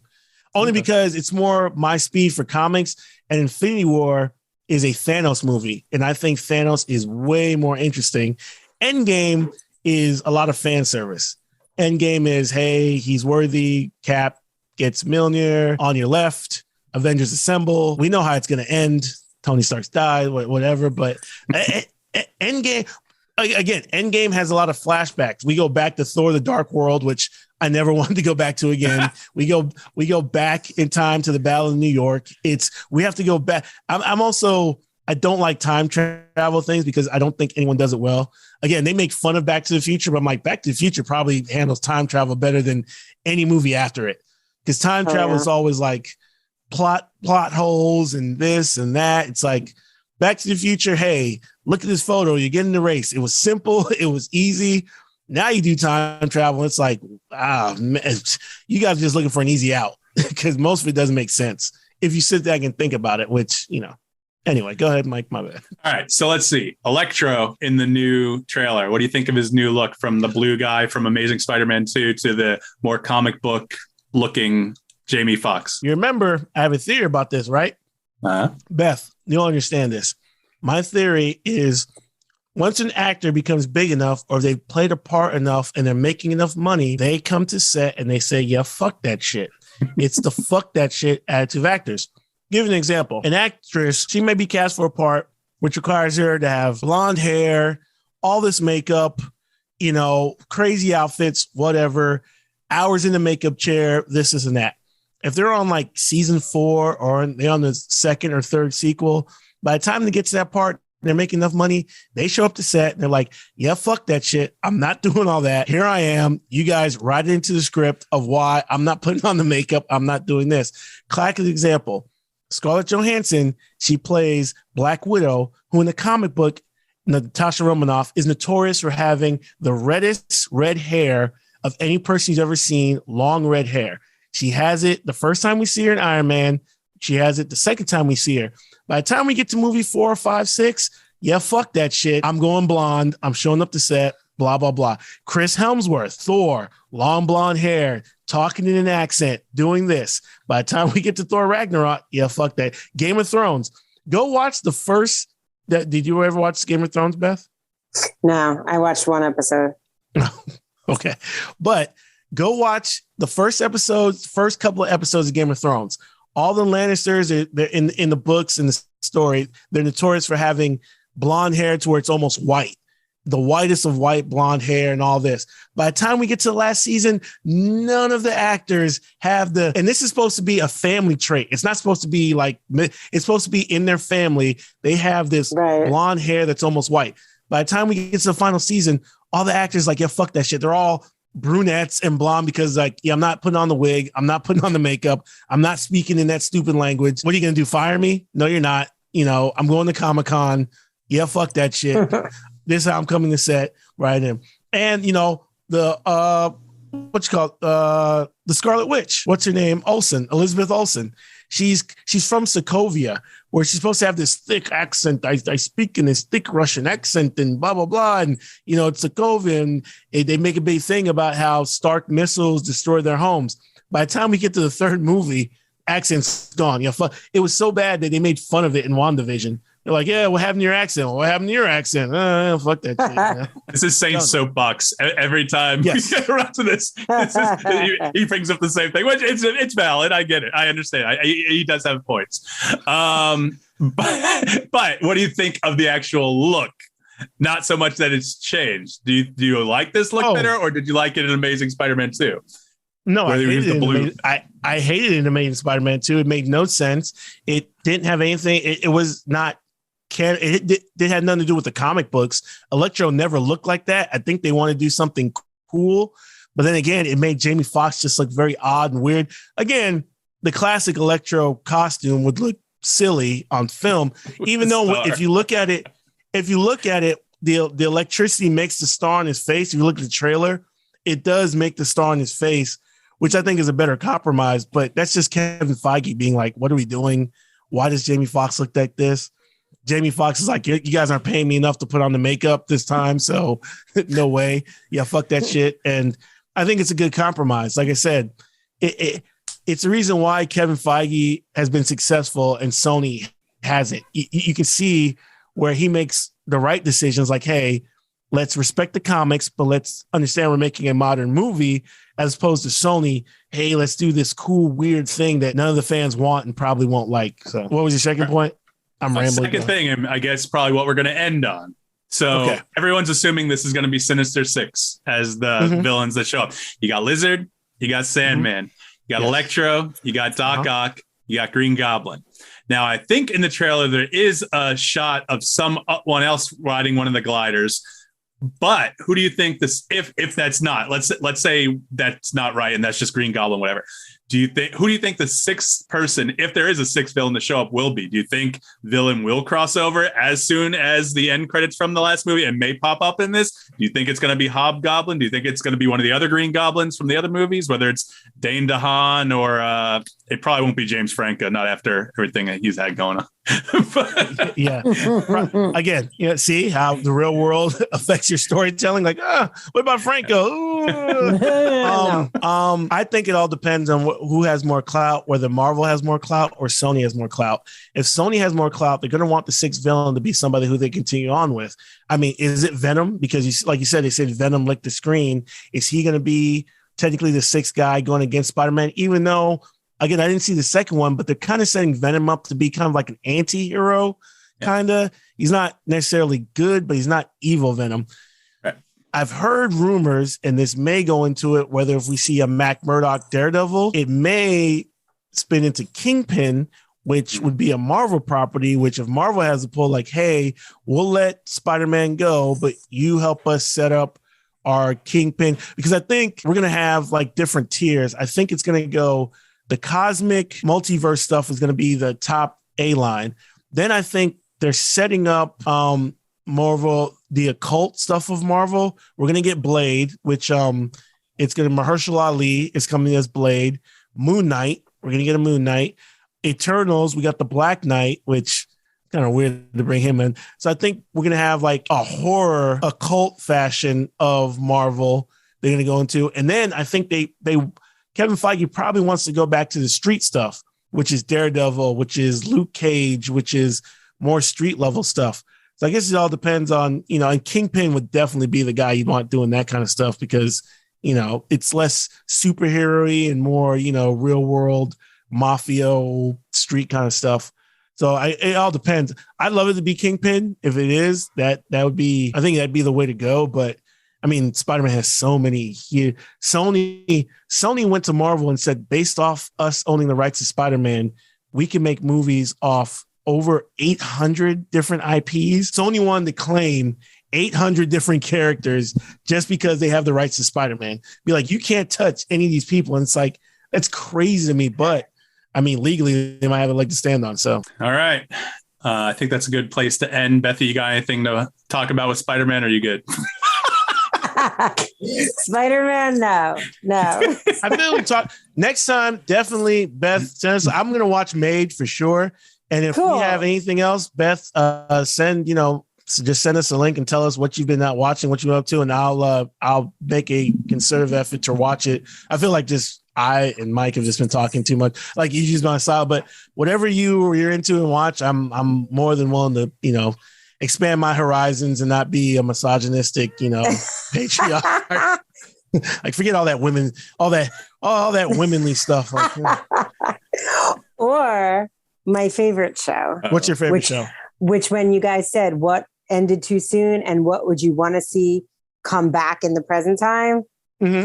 Only because it's more my speed for comics, and Infinity War is a Thanos movie, and I think Thanos is way more interesting. Endgame is a lot of fan service. Endgame is, hey, he's worthy, Cap gets Mjolnir on your left, Avengers assemble. We know how it's going to end. Tony Stark's died, whatever, but Endgame, again, Endgame has a lot of flashbacks. We go back to Thor: The Dark World, which I never wanted to go back to again. We go back in time to the Battle of New York. We have to go back. I don't like time travel things because I don't think anyone does it well. Again, they make fun of Back to the Future, but I'm like, Back to the Future probably handles time travel better than any movie after it. Because time travel is always like plot holes and this and that. It's like Back to the Future. Hey, look at this photo. You're getting the race. It was simple. It was easy. Now you do time travel. It's like, man, you guys are just looking for an easy out because most of it doesn't make sense if you sit there and think about it, which, anyway, go ahead, Mike, my bad. All right. So let's see. Electro in the new trailer. What do you think of his new look from the blue guy from Amazing Spider-Man 2 to the more comic book looking Jamie Foxx? You remember, I have a theory about this, right? Beth, you'll understand this. My theory is once an actor becomes big enough or they've played a part enough and they're making enough money, they come to set and they say, yeah, fuck that shit. It's the fuck that shit attitude of actors. Give an example. An actress, she may be cast for a part which requires her to have blonde hair, all this makeup, you know, crazy outfits, whatever, hours in the makeup chair, this and that. If they're on like season 4 or they're on the second or third sequel, by the time they get to that part, they're making enough money. They show up to set. And they're like, yeah, fuck that shit. I'm not doing all that. Here I am. You guys write it into the script of why I'm not putting on the makeup. I'm not doing this. Classic example. Scarlett Johansson, she plays Black Widow, who in the comic book, Natasha Romanoff, is notorious for having the reddest red hair of any person you've ever seen, long red hair. She has it the first time we see her in Iron Man. She has it the second time we see her. By the time we get to movie 4, 5, 6, yeah, fuck that shit. I'm going blonde. I'm showing up to set, blah, blah, blah. Chris Hemsworth, Thor, long blonde hair, talking in an accent, doing this. By the time we get to Thor Ragnarok, yeah, fuck that. Game of Thrones. Go watch the first. Did you ever watch Game of Thrones, Beth? No, I watched one episode. Okay. But go watch the first couple of episodes of Game of Thrones. All the Lannisters, they're in the books and the story, they're notorious for having blonde hair to where it's almost white. The whitest of white blonde hair and all this. By the time we get to the last season, none of the actors have and this is supposed to be a family trait. It's not supposed to be like, it's supposed to be in their family. They have this blonde hair that's almost white. By the time we get to the final season, all the actors like, yeah, fuck that shit. They're all brunettes and blonde because like, yeah, I'm not putting on the wig. I'm not putting on the makeup. I'm not speaking in that stupid language. What are you going to do? Fire me? No, you're not. You know, I'm going to Comic-Con. Yeah, fuck that shit. This is how I'm coming to set right in. And, you know, the Scarlet Witch, what's her name? Elizabeth Olsen. She's from Sokovia, where she's supposed to have this thick accent. I speak in this thick Russian accent and blah, blah, blah. And, you know, it's Sokovia. And they make a big thing about how Stark missiles destroy their homes. By the time we get to the third movie, accent's gone. You know, it was so bad that they made fun of it in WandaVision. They're like, yeah, what happened to your accent? What happened to your accent? Fuck that shit. Yeah. This is Saint's soapbox. Every time we get around to this, he brings up the same thing, which it's valid. I get it. I understand. He does have points. But what do you think of the actual look? Not so much that it's changed. Do you like this look better, or did you like it in Amazing Spider-Man 2? No, I hated it in Amazing Spider-Man 2. It made no sense. It didn't have anything. It was not. It had nothing to do with the comic books. Electro never looked like that. I think they want to do something cool, but then again, it made Jamie Foxx just look very odd and weird. Again, the classic Electro costume would look silly on film, even though if you look at it, the electricity makes the star on his face. If you look at the trailer, it does make the star on his face, which I think is a better compromise. But that's just Kevin Feige being like, "What are we doing? Why does Jamie Foxx look like this?" Jamie Foxx is like, you guys aren't paying me enough to put on the makeup this time, so no way. Yeah, fuck that shit. And I think it's a good compromise. Like I said, it's the reason why Kevin Feige has been successful and Sony hasn't. You can see where he makes the right decisions, like, hey, let's respect the comics, but let's understand we're making a modern movie, as opposed to Sony, hey, let's do this cool, weird thing that none of the fans want and probably won't like. So what was your second point? I'm rambling. Second thing, and I guess probably what we're going to end on. So everyone's assuming this is going to be Sinister Six as the villains that show up. You got Lizard, you got Sandman, you got Electro, you got Doc Ock, you got Green Goblin. Now, I think in the trailer there is a shot of someone else riding one of the gliders. But who do you think this? If that's not, let's say that's not right, and that's just Green Goblin, whatever. Who do you think the sixth person, if there is a sixth villain to show up, will be? Do you think villain will cross over as soon as the end credits from the last movie and may pop up in this? Do you think it's going to be Hobgoblin? Do you think it's going to be one of the other Green Goblins from the other movies, whether it's Dane DeHaan or it probably won't be James Franco, not after everything that he's had going on. Again, see how the real world affects your storytelling. Like, what about Franco? I think it all depends on who has more clout, whether Marvel has more clout or Sony has more clout. If Sony has more clout, they're going to want the sixth villain to be somebody who they continue on with. I mean, is it Venom? Because like you said, they said Venom licked the screen. Is he going to be technically the sixth guy going against Spider-Man? Even though, again, I didn't see the second one, but they're kind of setting Venom up to be kind of like an anti-hero, kind of. He's not necessarily good, but he's not evil Venom. I've heard rumors, and this may go into it, whether if we see a Matt Murdock Daredevil, it may spin into Kingpin, which would be a Marvel property, which if Marvel has a pull, like, hey, we'll let Spider-Man go, but you help us set up our Kingpin. Because I think we're going to have like different tiers. I think it's going to go, the cosmic multiverse stuff is going to be the top A line. Then I think they're setting up Marvel, the occult stuff of Marvel. We're gonna get Blade, which it's gonna Mahershala Ali is coming as Blade. Moon Knight, we're gonna get a Moon Knight. Eternals, we got the Black Knight, which kind of weird to bring him in. So I think we're gonna have like a horror occult fashion of Marvel they're gonna go into, and then I think they Kevin Feige probably wants to go back to the street stuff, which is Daredevil, which is Luke Cage, which is more street level stuff. So I guess it all depends on, and Kingpin would definitely be the guy you'd want doing that kind of stuff because, it's less superhero-y and more, real world mafia street kind of stuff. So it all depends. I'd love it to be Kingpin. If it is, that would be, I think that'd be the way to go. But I mean, Spider-Man has so many here. Sony went to Marvel and said, based off us owning the rights to Spider-Man, we can make movies off over 800 different IPs. Sony wanted to claim 800 different characters just because they have the rights to Spider-Man. Be like, you can't touch any of these people. And it's like, that's crazy to me. But I mean, legally, they might have a leg to stand on. So, all right. I think that's a good place to end. Bethie, you got anything to talk about with Spider-Man? Or are you good? Spider-Man, no. I feel we talk next time. Definitely, Beth. I'm going to watch Made for sure. And if we have anything else, Beth, just send us a link and tell us what you've been out watching, what you're up to, and I'll make a concerted effort to watch it. I feel like I and Mike have just been talking too much, like you use my style. But whatever you're into and watch, I'm more than willing to expand my horizons and not be a misogynistic patriarch. Like forget all that womenly stuff. Or my favorite show. What's your favorite show? Which when you guys said what ended too soon and what would you want to see come back in the present time? Mm-hmm.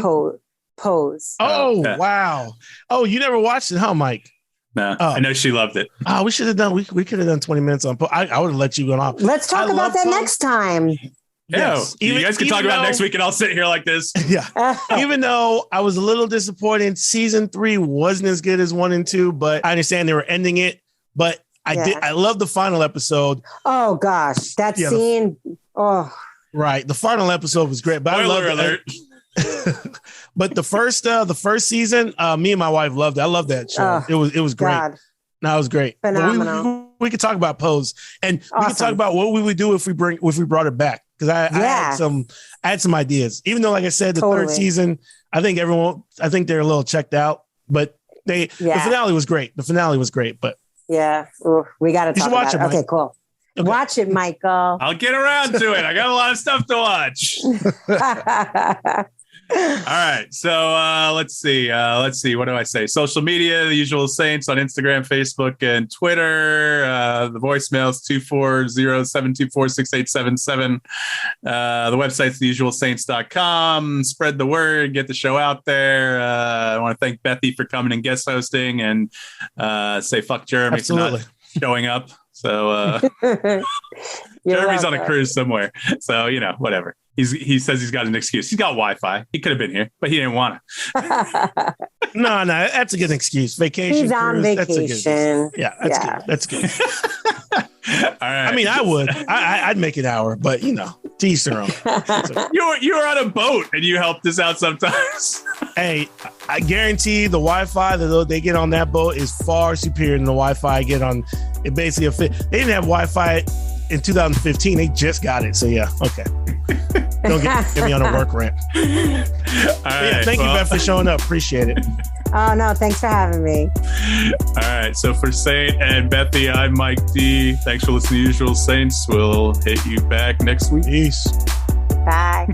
Pose. Oh, yeah. Wow. Oh, you never watched it, huh, Mike? No, I know she loved it. Oh, we should have done. We could have done 20 minutes on. I would have let you go on. Let's talk about that next time. Yes. You guys can talk about it next week, and I'll sit here like this. Yeah. Even though I was a little disappointed, season 3 wasn't as good as 1 and 2, but I understand they were ending it. But I love the final episode. Oh gosh, that scene. Right. The final episode was great. But Spoiler alert. But the first season, me and my wife loved it. I love that show. It was great. God. No, it was great. Phenomenal. We could talk about Pose, and we could talk about what we would do if we brought it back. Because I had some ideas. Even though, like I said, the third season, I think they're a little checked out. But the finale was great. But yeah, we got to talk about it. Okay, cool. Okay. Watch it, Michael. I'll get around to it. I got a lot of stuff to watch. All right. So let's see. What do I say? Social media, The Usual Saints on Instagram, Facebook, and Twitter. The voicemail's 240-724-6877. The website's theusualsaints.com. Spread the word. Get the show out there. I want to thank Bethie for coming and guest hosting and say fuck Jeremy for not showing up. So Jeremy's on a cruise somewhere. So, whatever. He says he's got an excuse. He's got Wi-Fi. He could have been here, but he didn't want to. No, that's a good excuse. Vacation. He's on vacation. That's good. All right. I mean, I would. I'd make an hour, but to each their own. You were on a boat and you helped us out sometimes. Hey, I guarantee the Wi-Fi that they get on that boat is far superior than the Wi-Fi I get on. It basically they didn't have Wi-Fi in 2015. They just got it. So yeah, okay. Don't get me on a work rant. All right, thank you, Beth, for showing up. Appreciate it. Oh, no. Thanks for having me. All right. So for Sainte and Bethie, I'm Mike D. Thanks for listening to Usual Saints. We'll hit you back next week. Peace. Bye.